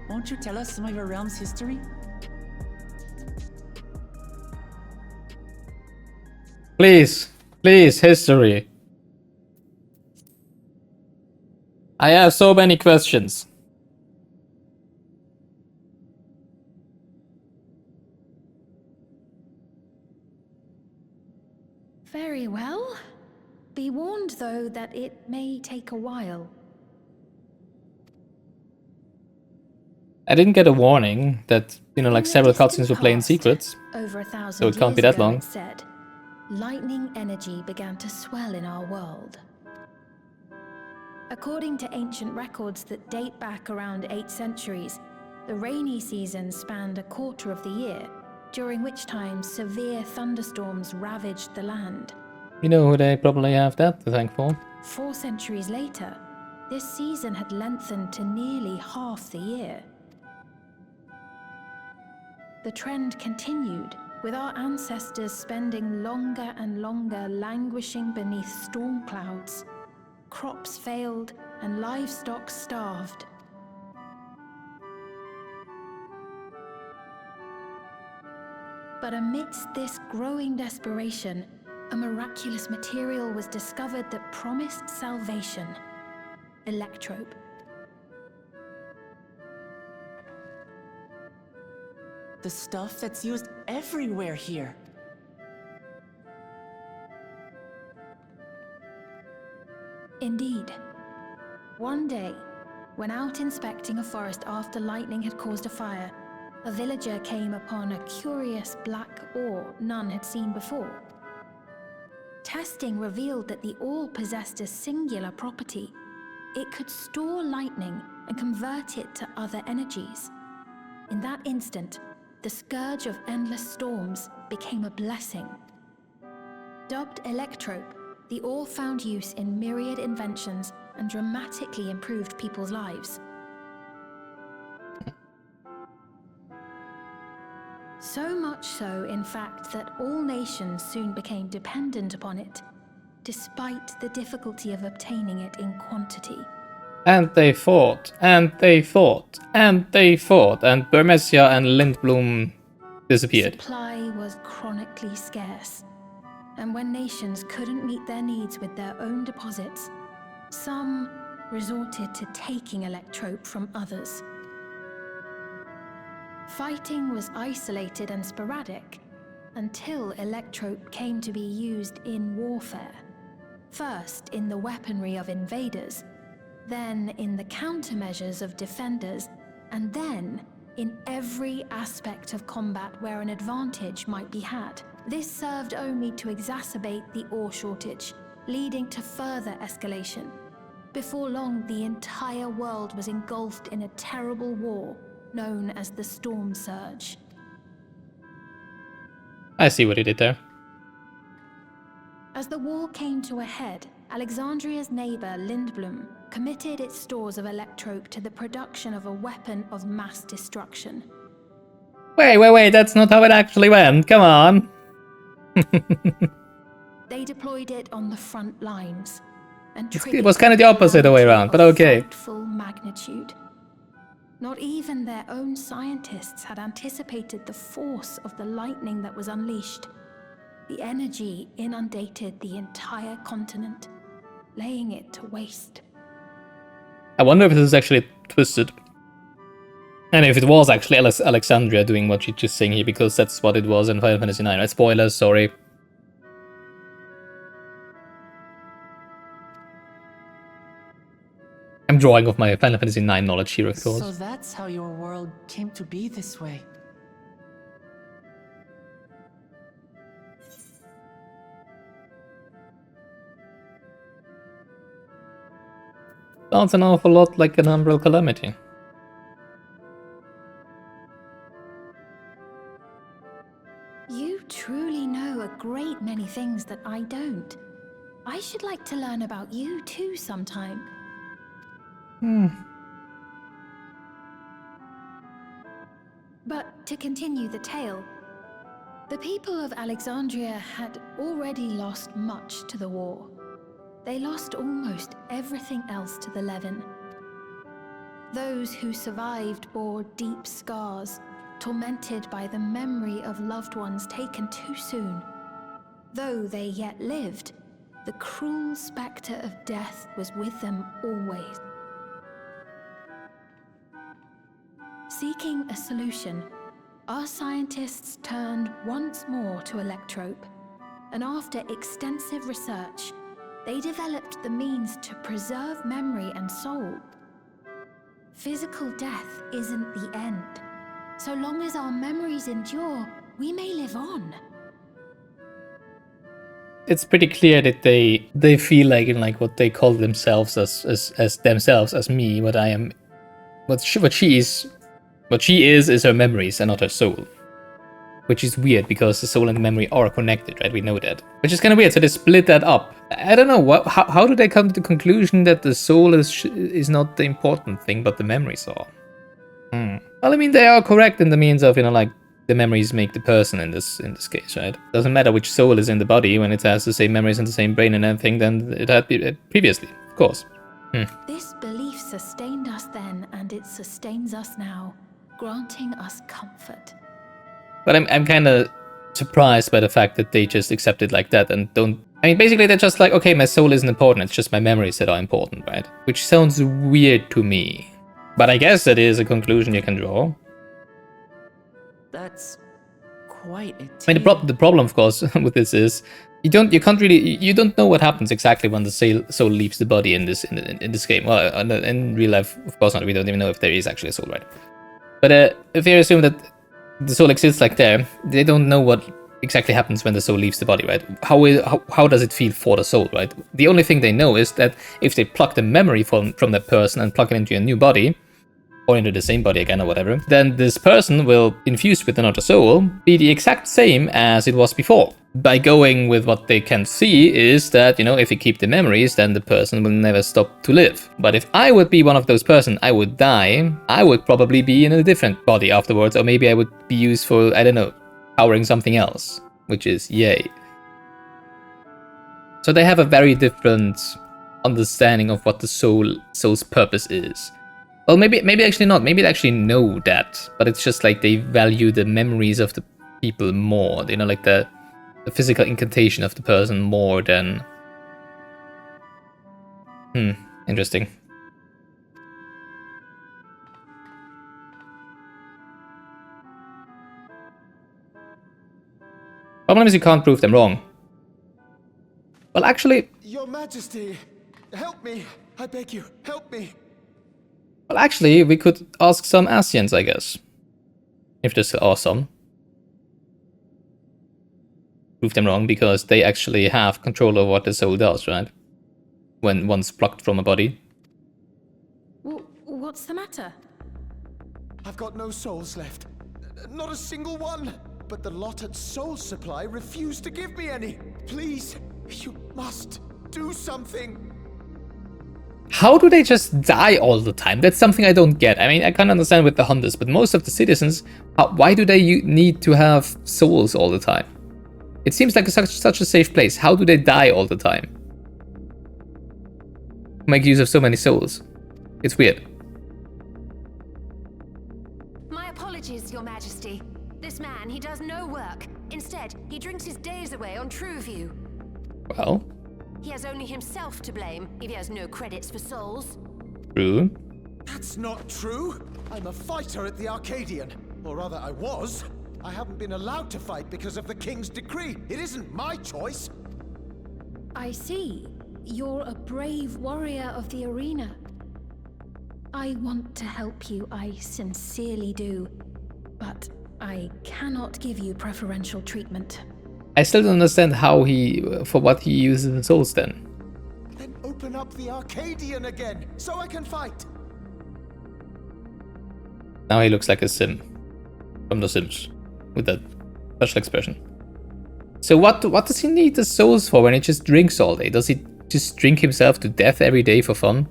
Won't you tell us some of your realm's history? Please, please, history. I have so many questions. Very well. Be warned, though, that it may take a while. I didn't get a warning that, you know, like several cutscenes will play in secrets. Over 1,000 So it can't be years that long. ago, it said, lightning energy began to swell in our world. According to ancient records that date back around 8 centuries, the rainy season spanned a quarter of the year, during which time severe thunderstorms ravaged the land. You know who they probably have that to thank for? 4 centuries later, this season had lengthened to nearly half the year. The trend continued, with our ancestors spending longer and longer languishing beneath storm clouds. Crops failed and livestock starved. But amidst this growing desperation, a miraculous material was discovered that promised salvation: electrope. The stuff that's used everywhere here. Indeed. One day, when out inspecting a forest after lightning had caused a fire, a villager came upon a curious black ore none had seen before. Testing revealed that the ore possessed a singular property. It could store lightning and convert it to other energies. In that instant, the scourge of endless storms became a blessing. Dubbed electrope, the ore found use in myriad inventions and dramatically improved people's lives. So much so, in fact, that all nations soon became dependent upon it, despite the difficulty of obtaining it in quantity. And they fought, and they fought, and they fought, and Burmesia and Lindblom disappeared. Supply was chronically scarce, and when nations couldn't meet their needs with their own deposits, some resorted to taking electrope from others. Fighting was isolated and sporadic until electrope came to be used in warfare. First in the weaponry of invaders, then in the countermeasures of defenders, and then in every aspect of combat where an advantage might be had. This served only to exacerbate the ore shortage, leading to further escalation. Before long, the entire world was engulfed in a terrible war known as the Storm Surge. I see what he did there. As the war came to a head, Alexandria's neighbor Lindblom committed its stores of electrope to the production of a weapon of mass destruction. Wait, that's not how it actually went, come on! They deployed it on the front lines, and It was kind of the opposite way around, but okay. Frightful magnitude. Not even their own scientists had anticipated the force of the lightning that was unleashed. The energy inundated the entire continent, laying it to waste. I wonder if this is actually twisted. And if it was actually Alexandria doing what she's just saying here, because that's what it was in Final Fantasy IX, right? Spoilers, sorry. I'm drawing off my Final Fantasy IX knowledge here, of course. So that's how your world came to be this way. Sounds an awful lot like an Umbral Calamity. You truly know a great many things that I don't. I should like to learn about you too sometime. But to continue the tale, The people of Alexandria had already lost much to the war. They lost almost everything else to the Levin. Those who survived bore deep scars, tormented by the memory of loved ones taken too soon. Though they yet lived, the cruel spectre of death was with them always. Seeking a solution, our scientists turned once more to electrope, and after extensive research, they developed the means to preserve memory and soul. Physical death isn't the end. So long as our memories endure, we may live on. It's pretty clear that they feel like in like what they call themselves as themselves, as me, what I am, what she is her memories and not her soul. Which is weird because the soul and the memory are connected, right? We know that. Which is kind of weird, so they split that up. I don't know, how do they come to the conclusion that the soul is not the important thing, but the memories are? Well, I mean, they are correct in the means of, like, the memories make the person in this case, right? Doesn't matter which soul is in the body when it has the same memories and the same brain and everything than it had previously, of course. This belief sustained us then, and it sustains us now, granting us comfort. But I'm kind of surprised by the fact that they just accept it like that and don't... I mean, basically they're just like, okay, my soul isn't important, it's just my memories that are important, right? Which sounds weird to me. But I guess that is a conclusion you can draw. That's quite a I mean, the problem, of course, with this is you don't know what happens exactly when the soul leaves the body in this game. Well, in real life, of course not. We don't even know if there is actually a soul, right? But if you assume that the soul exists like there, they don't know what exactly happens when the soul leaves the body, right? How does it feel for the soul, right? The only thing they know is that if they pluck the memory from that person and plug it into a new body, or into the same body again or whatever, then this person will, infused with another soul, be the exact same as it was before. By going with what they can see is that, if you keep the memories, then the person will never stop to live. But if I would be one of those person, I would die, I would probably be in a different body afterwards, or maybe I would be used for, I don't know, powering something else, which is yay. So they have a very different understanding of what the soul's purpose is. Well, maybe actually not. Maybe they actually know that, but it's just like they value the memories of the people more. Like the physical incantation of the person more than... Interesting. Problem is you can't prove them wrong. Well, actually... Your Majesty, help me. I beg you, help me. Well, actually, we could ask some Asians, I guess. If there are some. Prove them wrong, because they actually have control over what the soul does, right? When once plucked from a body. What's the matter? I've got no souls left. Not a single one. But the lot at Soul Supply refused to give me any. Please, you must do something. How do they just die all the time? That's something I don't get. I mean, I can't understand with the hunters, but most of the citizens, why do they need to have souls all the time? It seems like such a safe place. How do they die all the time? Make use of so many souls. It's weird. My apologies, Your Majesty. This man, he does no work. Instead, he drinks his days away on Trueview. Well... He has only himself to blame if he has no credits for souls. True. That's not true. I'm a fighter at the Arcadian. Or rather, I was. I haven't been allowed to fight because of the King's decree. It isn't my choice. I see. You're a brave warrior of the arena. I want to help you, I sincerely do. But I cannot give you preferential treatment. I still don't understand how for what he uses the souls then. Then open up the Arcadian again, so I can fight. Now he looks like a sim. From The Sims. With that special expression. So what does he need the souls for when he just drinks all day? Does he just drink himself to death every day for fun?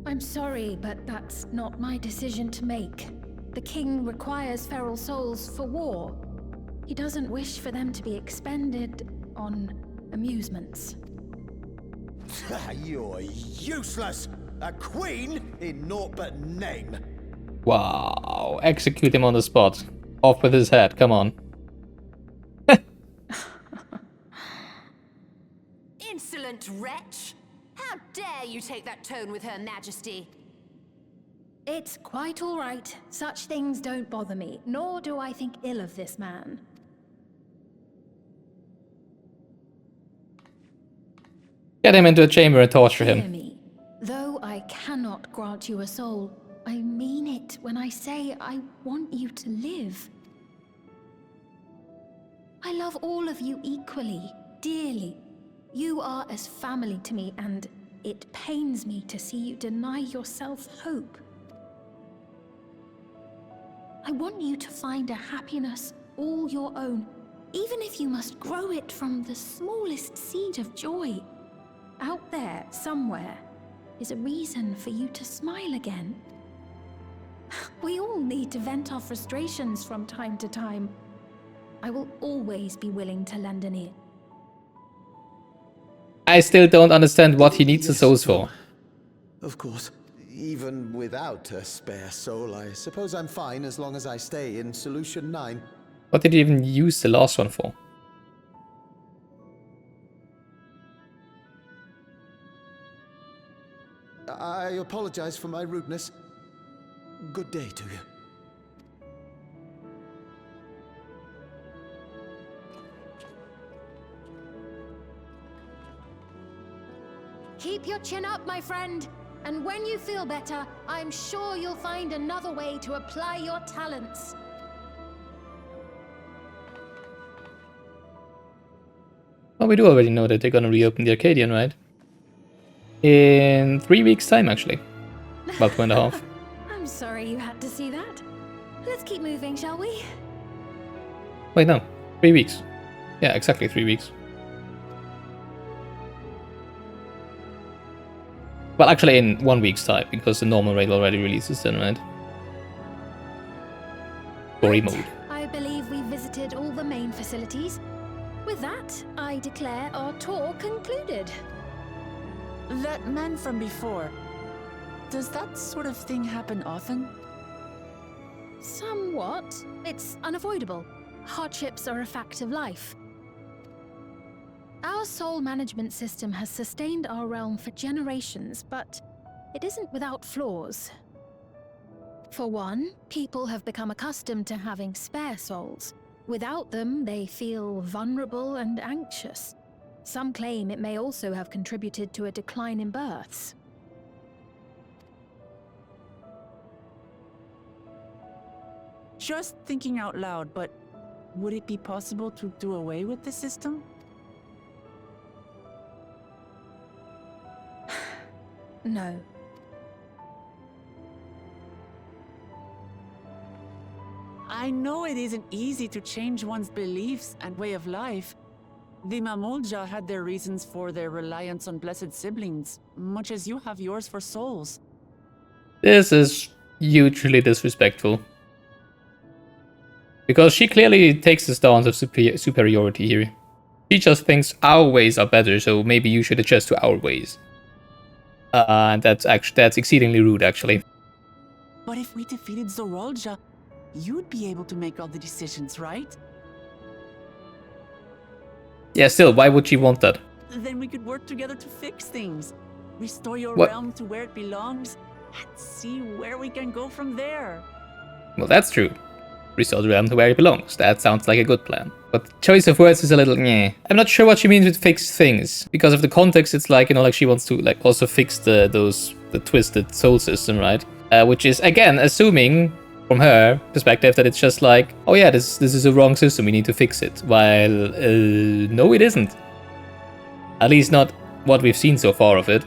I'm sorry, but that's not my decision to make. The king requires feral souls for war. He doesn't wish for them to be expended on amusements. You're useless! A queen in naught but name! Wow, execute him on the spot. Off with his head, come on. Insolent wretch! How dare you take that tone with Her Majesty? It's quite all right. Such things don't bother me, nor do I think ill of this man. Get him into a chamber and torture Hear him. me. Though I cannot grant you a soul, I mean it when I say I want you to live. I love all of you equally, dearly. You are as family to me, and it pains me to see you deny yourself hope. I want you to find a happiness all your own, even if you must grow it from the smallest seed of joy. Out there, somewhere, is a reason for you to smile again. We all need to vent our frustrations from time to time. I will always be willing to lend an ear. I still don't understand what he needs the souls for. Of course. Even without a spare soul, I suppose I'm fine as long as I stay in Solution 9. What did he even use the last one for? I apologize for my rudeness. Good day to you. Keep your chin up, my friend. And when you feel better, I'm sure you'll find another way to apply your talents. Well, we do already know that they're gonna reopen the Arcadian, right? In 3 weeks' time, actually. About 2.5. I'm sorry you had to see that. Let's keep moving, shall we? Wait, no. 3 weeks. Yeah, exactly 3 weeks. Well, actually in 1 week's time, because the normal raid already releases then, right? Story mode. I believe we visited all the main facilities. With that, I declare our tour concluded. That man from before, does that sort of thing happen often? Somewhat. It's unavoidable. Hardships are a fact of life. Our soul management system has sustained our realm for generations, but it isn't without flaws. For one, people have become accustomed to having spare souls. Without them, they feel vulnerable and anxious. Some claim it may also have contributed to a decline in births. Just thinking out loud, but would it be possible to do away with the system? No. I know it isn't easy to change one's beliefs and way of life. The Mamolja had their reasons for their reliance on blessed siblings, much as you have yours for souls. This is hugely disrespectful. Because she clearly takes the stance of superiority here. She just thinks our ways are better, so maybe you should adjust to our ways. And that's exceedingly rude, actually. But if we defeated Zorolja, you'd be able to make all the decisions, right? Yeah, still, why would she want that? Then we could work together to fix things. Restore your What? realm to where it belongs, and see where we can go from there. Well, that's true. Restore the realm to where it belongs. That sounds like a good plan. But choice of words is a little meh. I'm not sure what she means with fix things. Because of the context, it's like, you know, like she wants to like also fix the twisted soul system, right? Which is, again, assuming from her perspective that it's just like, oh yeah, this is a wrong system, we need to fix it. While, no it isn't. At least not what we've seen so far of it.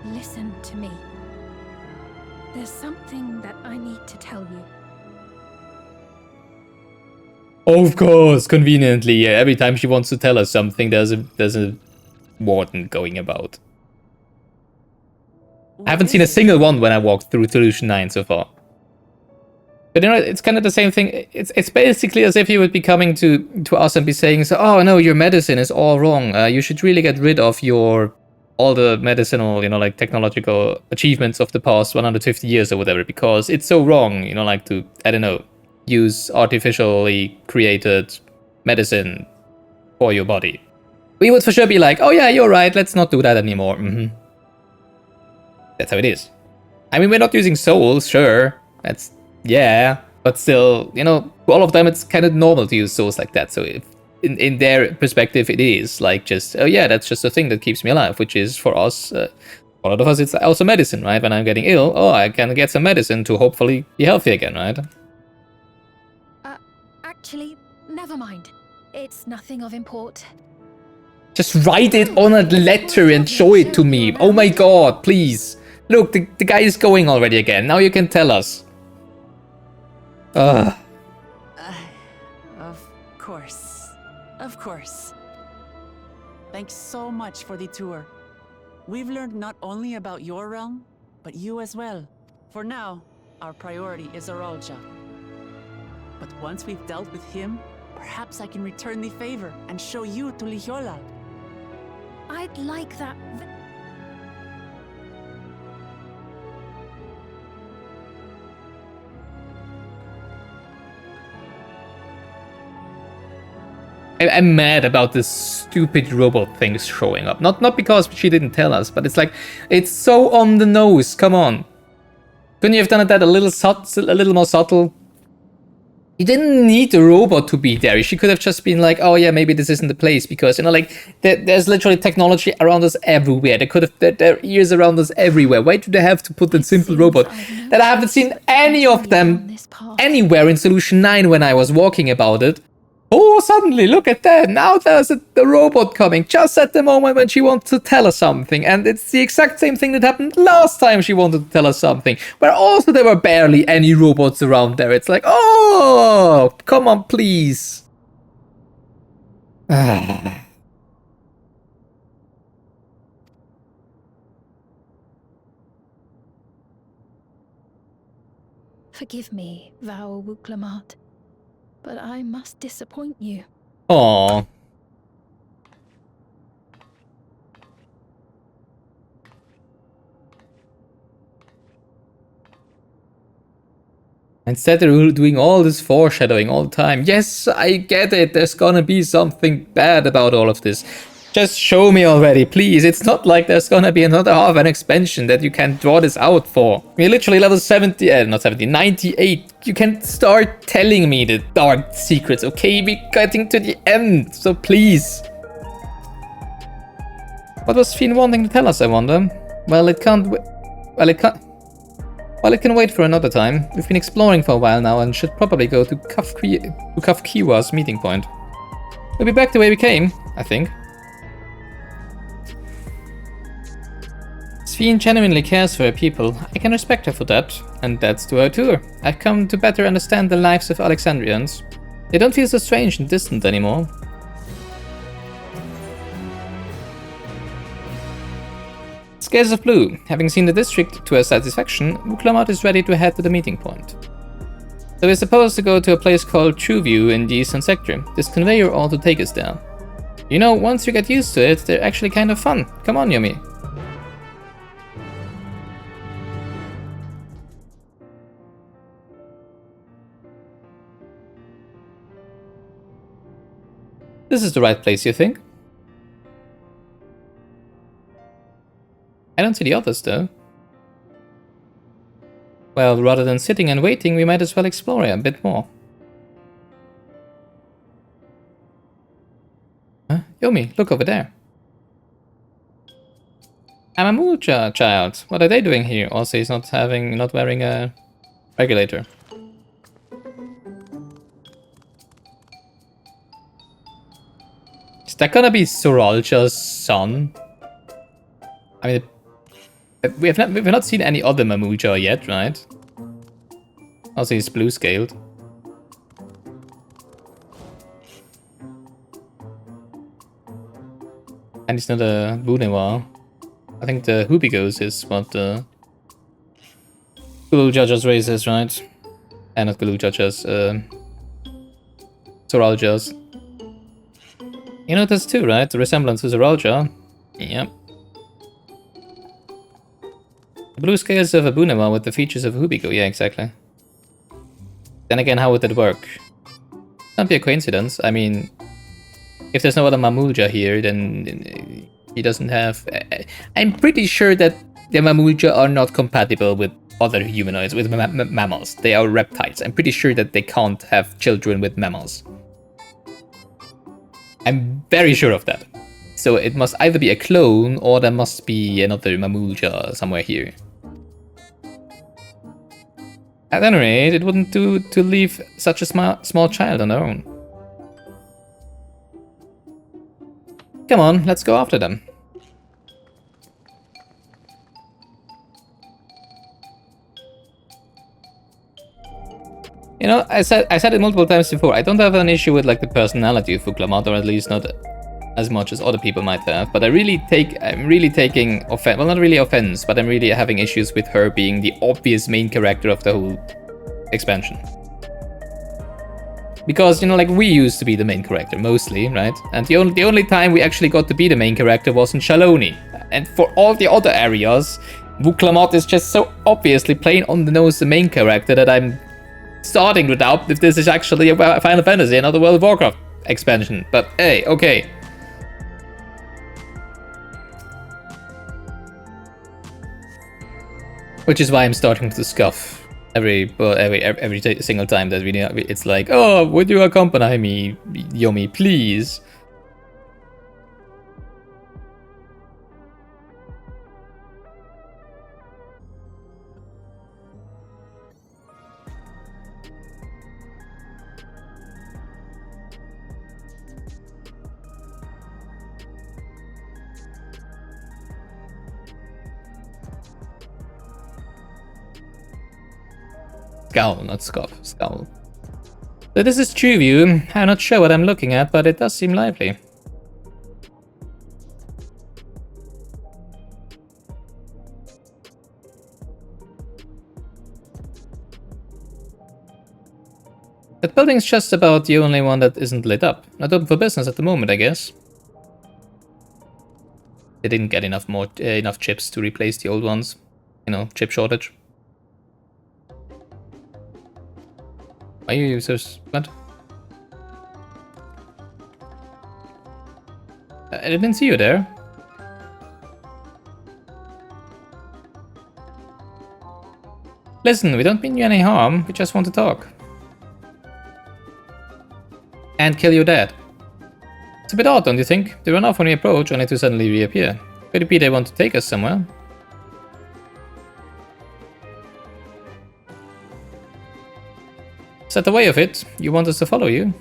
Listen to me. There's something that I need to tell you. Of course, conveniently, yeah, every time she wants to tell us something, there's a warden going about. I haven't seen a single one when I walked through Solution 9 so far. But you know, it's kind of the same thing. It's basically as if you would be coming to us and be saying, so, oh no, your medicine is all wrong. You should really get rid of all the medicinal, you know, like technological achievements of the past 150 years or whatever, because it's so wrong, you know, like to, I don't know, use artificially created medicine for your body. We would for sure be like, oh yeah, you're right, let's not do that anymore. That's how it is. I mean, we're not using souls, sure. That's, yeah. But still, you know, for all of them, it's kind of normal to use souls like that. So if, in their perspective, it is like just, oh yeah, that's just a thing that keeps me alive, which is for us, for a lot of us, it's also medicine, right? When I'm getting ill, oh, I can get some medicine to hopefully be healthy again, right? Actually, never mind. It's nothing of import. Just write it on a letter and show it to me. Oh my god, please. Look, the guy is going already again. Now you can tell us. Of course. Of course. Thanks so much for the tour. We've learned not only about your realm, but you as well. For now, our priority is Arolja. But once we've dealt with him, perhaps I can return the favor and show you to Lihiola. I'd like that. I'm mad about this stupid robot things showing up. Not because she didn't tell us, but it's like, it's so on the nose. Come on. Couldn't you have done that a little more subtle? You didn't need the robot to be there. She could have just been like, oh yeah, maybe this isn't the place, because, you know, like, there's literally technology around us everywhere. There are ears around us everywhere. Why do they have to put a simple robot that I haven't seen any of them anywhere in Solution 9 when I was walking about it? Oh, suddenly, look at that. Now there's the robot coming just at the moment when she wants to tell us something. And it's the exact same thing that happened last time she wanted to tell us something, where also there were barely any robots around there. It's like, oh, come on, please. Forgive me, Val Wuklamart, but I must disappoint you. Aww. Instead they're doing all this foreshadowing all the time. Yes, I get it. There's gonna be something bad about all of this. Just show me already, please. It's not like there's gonna be another half an expansion that you can draw this out for. We're literally level 98. You can start telling me the dark secrets, okay? We're getting to the end, so please. What was Fiend wanting to tell us, I wonder? Well, it can wait for another time. We've been exploring for a while now and should probably go to Kafkiwa's meeting point. We'll be back the way we came, I think. Sphene genuinely cares for her people. I can respect her for that, and that's to her too. I've come to better understand the lives of Alexandrians. They don't feel so strange and distant anymore. Scales of Blue. Having seen the district to her satisfaction, Wuklamart is ready to head to the meeting point. So we're supposed to go to a place called Trueview in the eastern sector. This conveyor ought to take us there. You know, once you get used to it, they're actually kind of fun. Come on, Yumi. This is the right place, you think? I don't see the others, though. Well, rather than sitting and waiting, we might as well explore a bit more. Huh? Yomi, look over there. I'm a Mucha child. What are they doing here? Also, he's not wearing a regulator. Is that gonna be Soralja's son? I mean, we've not seen any other Mamuja yet, right? Also, he's blue scaled. And he's not a Bunewa. I think the Hubigos is what the Gulujjaja's race is, right? And not Gulujjaja's, Zoralja's. You notice too, right? The resemblance to Zoralja. Yep. The blue scales of a Bunema with the features of a Hubigo. Yeah, exactly. Then again, how would that work? Can't be a coincidence. I mean, if there's no other Mamulja here, then he doesn't have... I'm pretty sure that the Mamulja are not compatible with other humanoids, with mammals. They are reptiles. I'm pretty sure that they can't have children with mammals. I'm very sure of that. So it must either be a clone, or there must be another Mamulja somewhere here. At any rate, it wouldn't do to leave such a small child on their own. Come on, let's go after them. You know, I said it multiple times before, I don't have an issue with like the personality of Fuklamat, or at least not as much as other people might have, but I'm really taking offense, well, not really offense, but I'm really having issues with her being the obvious main character of the whole expansion. Because, you know, like, we used to be the main character, mostly, right? And the only time we actually got to be the main character was in Shaloni. And for all the other areas, Vuklamat is just so obviously plain on the nose the main character that I'm starting to doubt if this is actually a Final Fantasy, another World of Warcraft expansion. But hey, okay. Which is why I'm starting to scoff every single time that it's like, oh, would you accompany me, Yomi, please? Scowl, not scoff, scowl. So this is True View. I'm not sure what I'm looking at, but it does seem lively. That building's just about the only one that isn't lit up. Not open for business at the moment, I guess. They didn't get enough chips to replace the old ones. You know, chip shortage. Why are you so... what? I didn't see you there. Listen, we don't mean you any harm, we just want to talk. And kill your dad. It's a bit odd, don't you think? They run off when we approach, only to suddenly reappear. Could it be they want to take us somewhere? Is that the way of it? You want us to follow you?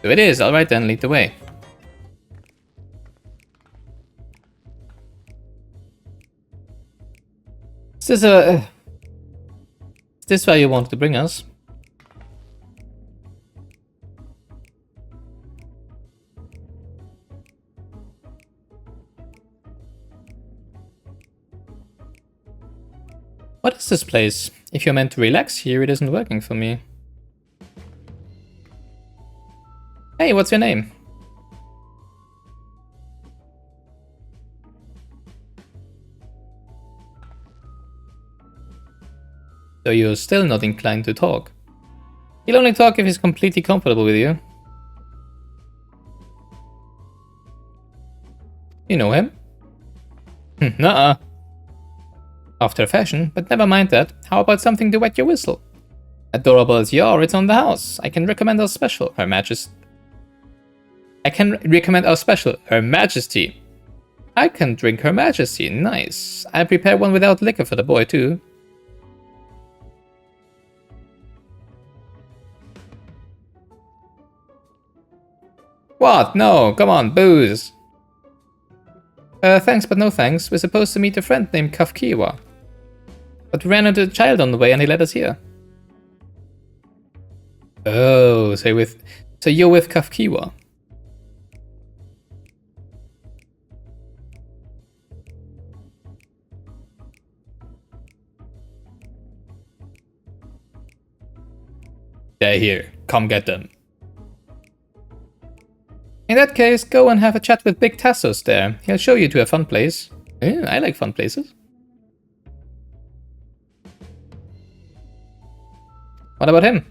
So it is, alright then, lead the way. Is this where you wanted to bring us? What is this place? If you're meant to relax here, it isn't working for me. Hey, what's your name? So you're still not inclined to talk. He'll only talk if he's completely comfortable with you. You know him? Nuh-uh. After a fashion, but never mind that. How about something to wet your whistle? Adorable as you are, it's on the house. I can recommend our special, Her Majesty. I can recommend our special, Her Majesty. I can drink Her Majesty, nice. I prepare one without liquor for the boy too. What? No, come on, booze. Thanks but no thanks. We're supposed to meet a friend named Kafkiwa. But we ran into a child on the way and he led us here. Oh, so So you're with Kafkiwa. They're here. Come get them. In that case, go and have a chat with Big Tassos there. He'll show you to a fun place. I like fun places. What about him?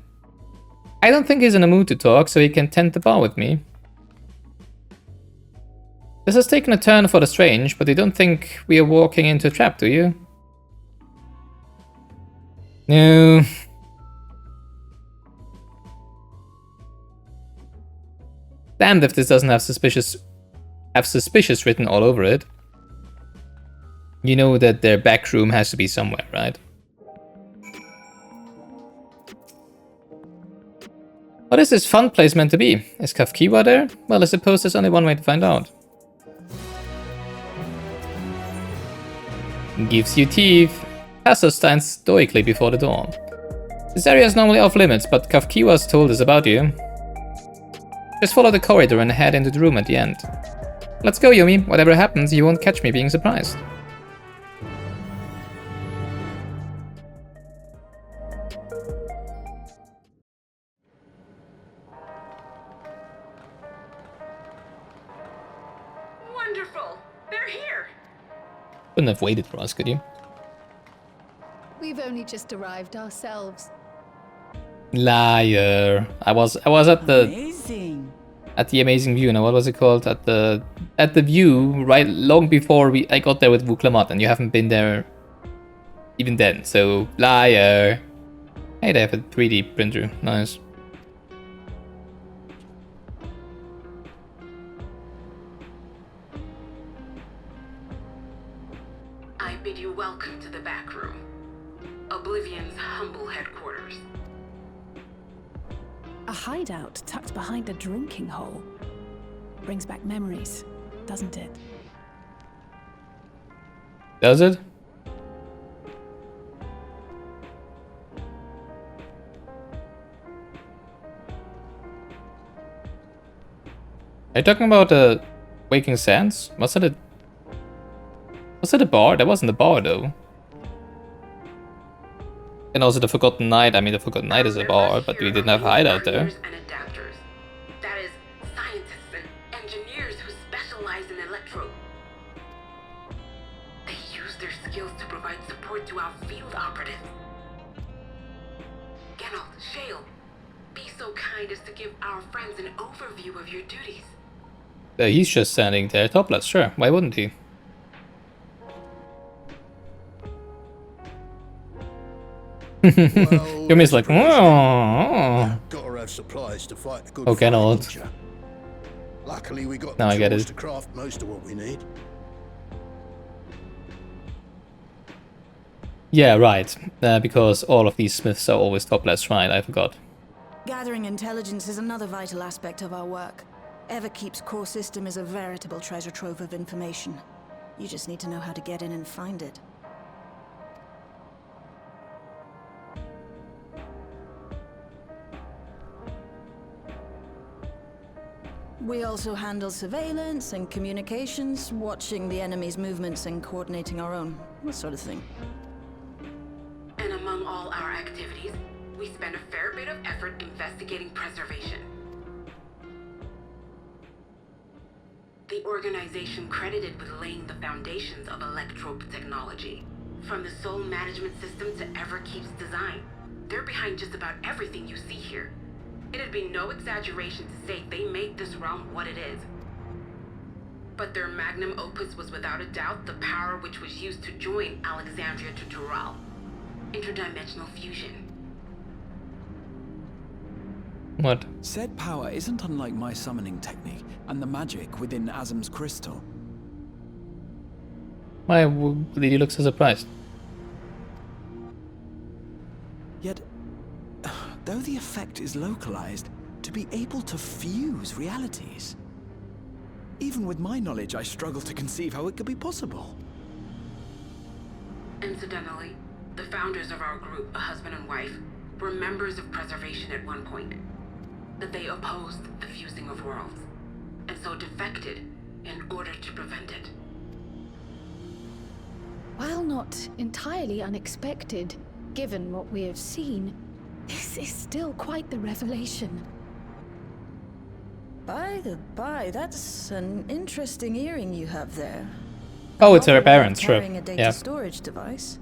I don't think he's in a mood to talk, so he can tend the bar with me. This has taken a turn for the strange, but you don't think we are walking into a trap, do you? No. Damned if this doesn't have suspicious written all over it. You know that their back room has to be somewhere, right? What is this fun place meant to be? Is Kafkiwa there? Well, I suppose there's only one way to find out. Gives you teeth. Tassos stands stoically before the door. This area is normally off limits, but Kafkiwa's told us about you. Just follow the corridor and head into the room at the end. Let's go, Yumi. Whatever happens, you won't catch me being surprised. Wonderful! They're here! Couldn't have waited for us, could you? We've only just arrived ourselves. Liar. I was at the Amazing. At the amazing view. Now what was it called? At the view right long before I got there with Vuklamat, and you haven't been there even then. So liar. Hey, they have a 3D printer. Nice. I bid you welcome to the back room. Oblivion's humble headquarters. A hideout tucked behind a drinking hole. Brings back memories, doesn't it? Does it? Are you talking about Waking Sands? Was it a bar? That wasn't a bar though. And also the Forgotten Night. I mean, the Forgotten Night is a bar, but we didn't have a hideout there. And adapters. That is, scientists and engineers who specialize in electro. They use their skills to provide support to our field operatives. Geralt, Shale, be so kind as to give our friends an overview of your duties. He's just standing there topless, sure. Why wouldn't he? Yumi's like, oh. Gotta have supplies to fight a good Okay, no. Luckily, we got Now I the get tools it. to craft most of what we need. Yeah, right. Because all of these smiths are always topless, right? I forgot. Gathering intelligence is another vital aspect of our work. Everkeep's core system is a veritable treasure trove of information. You just need to know how to get in and find it. We also handle surveillance and communications, watching the enemy's movements and coordinating our own, that sort of thing. And among all our activities, we spend a fair bit of effort investigating preservation. The organization credited with laying the foundations of electrope technology. From the soul management system to Everkeep's design, they're behind just about everything you see here. It'd be no exaggeration to say they made this realm what it is. But their magnum opus was without a doubt the power which was used to join Alexandria to Dural. Interdimensional fusion. What? Said power isn't unlike my summoning technique and the magic within Azam's crystal. Why did you look so surprised? Yet, though the effect is localized, to be able to fuse realities. Even with my knowledge, I struggle to conceive how it could be possible. Incidentally, the founders of our group, a husband and wife, were members of preservation at one point. that they opposed the fusing of worlds, and so defected in order to prevent it. While not entirely unexpected, given what we have seen, this is still quite the revelation. By the by, that's an interesting earring you have there. Oh, it's her parents, sure. Carrying a data storage device.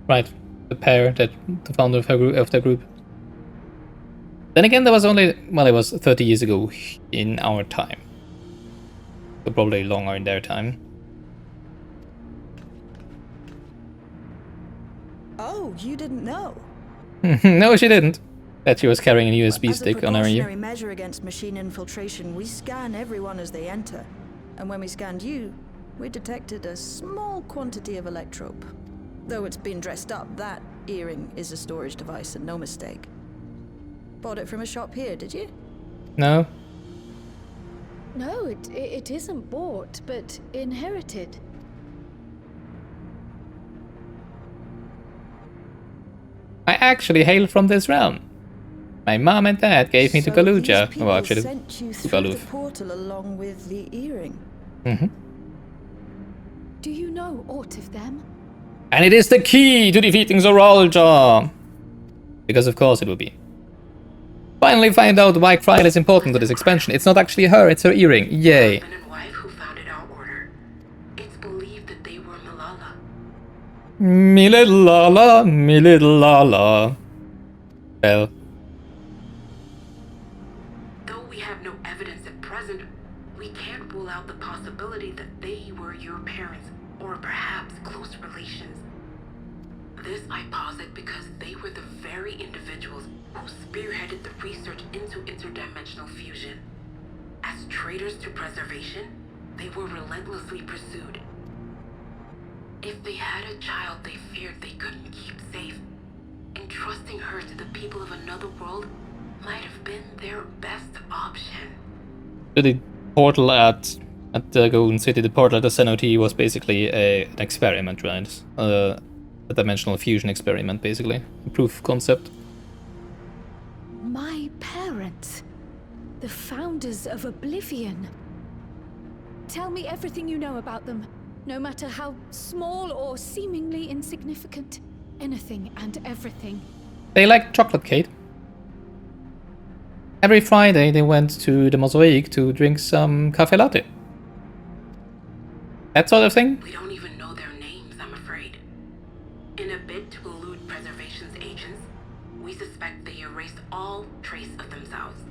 Right, the pair, that the founder of the group. Then again, there was only, well, it was 30 years ago in our time. So probably longer in their time. Oh, you didn't know? No, she didn't. That she was carrying a USB stick on her ear. As a precautionary measure against machine infiltration, we scan everyone as they enter. And when we scanned you, we detected a small quantity of electrope. Though it's been dressed up, that earring is a storage device and no mistake. Bought it from a shop here, did you? No. No, it isn't bought, but inherited. I actually hail from this realm. My mom and dad gave me to Galuja. Well, actually, sent you through the portal along with the earring. Mm-hmm. Do you know aught of them? And it is the key to defeating Zoralja! Because of course it will be. Finally find out why Kryl is important to this expansion. It's not actually her, it's her earring. Yay. Husband and wife who founded our order. It's believed that they were Malala. Me little Lala, me little Lala. Well. Though we have no evidence at present, we can't rule out the possibility that they were your parents, or perhaps close relations. This I posit because they were the very individuals who spearheaded the research into interdimensional fusion. As traitors to preservation, they were relentlessly pursued. If they had a child they feared they couldn't keep safe, entrusting her to the people of another world might have been their best option. The portal at the Golden City, the portal at the Cenote was basically an experiment, right? A dimensional fusion experiment, basically. A proof of concept. My parents, the founders of Oblivion. Tell me everything you know about them, no matter how small or seemingly insignificant. Anything and everything. They like chocolate, Kate. Every Friday they went to the Mosaic to drink some cafe latte. That sort of thing? We don't even know their names, I'm afraid. In a bid to elude preservation's agents, we suspect they erased all trace of themselves.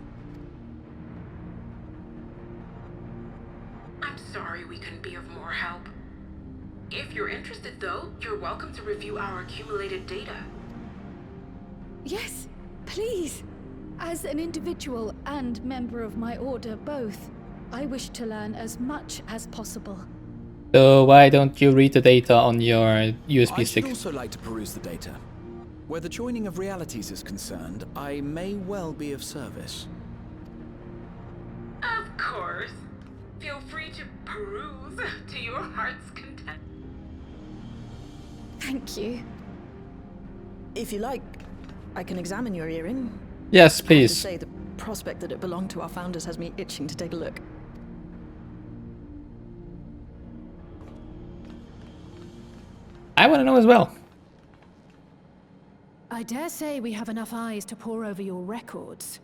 I'm sorry we couldn't be of more help. If you're interested, though, you're welcome to review our accumulated data. Yes, please. As an individual and member of my order both, I wish to learn as much as possible. So why don't you read the data on your USB stick? I should also like to peruse the data. Where the joining of realities is concerned, I may well be of service. Of course. Feel free to peruse to your heart's content. Thank you. If you like, I can examine your earring. Yes, please. I have to say, the prospect that it belonged to our founders has me itching to take a look. I want to know as well. I dare say we have enough eyes to pore over your records.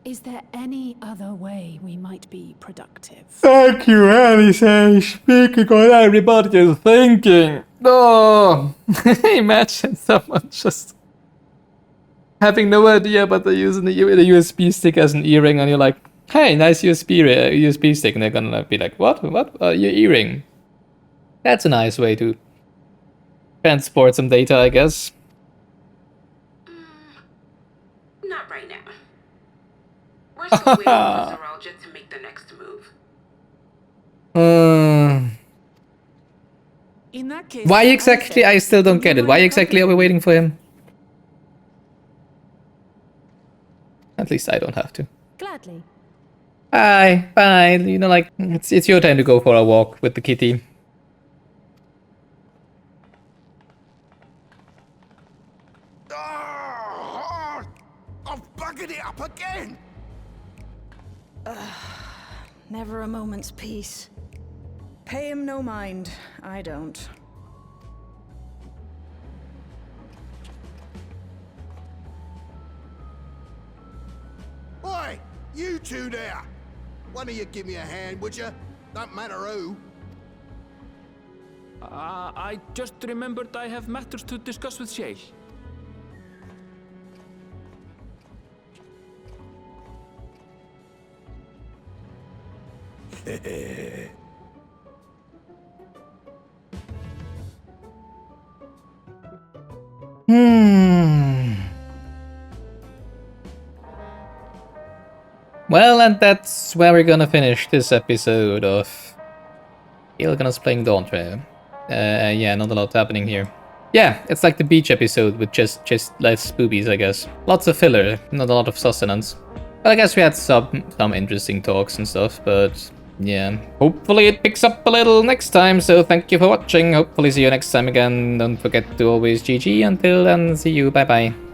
Is there any other way we might be productive? Thank you, Alice. Speaking what everybody is thinking. Oh, imagine someone just having no idea, but they're using the USB stick as an earring, and you're like, "Hey, nice USB stick," and they're gonna be like, "What? What? Your earring?" That's a nice way to transport some data, I guess. Not right now. We're still waiting for Zoralja to make the next move. In that case, Why exactly? I still don't get it. Why exactly are we waiting for him? At least I don't have to. Gladly. Bye, bye. You know, like, it's your time to go for a walk with the kitty. mugging it up again! Never a moment's peace. Pay him no mind. I don't. Oi! You two there! One of you give me a hand, would you? Don't matter who. I just remembered I have matters to discuss with Shay. Well, and that's where we're gonna finish this episode of Gilganos playing Dawntrail. Yeah, not a lot happening here. Yeah, it's like the beach episode with just less boobies, I guess. Lots of filler, not a lot of sustenance. But I guess we had some interesting talks and stuff, but yeah. Hopefully it picks up a little next time, so thank you for watching. Hopefully see you next time again. Don't forget to always GG. Until then, see you, bye bye.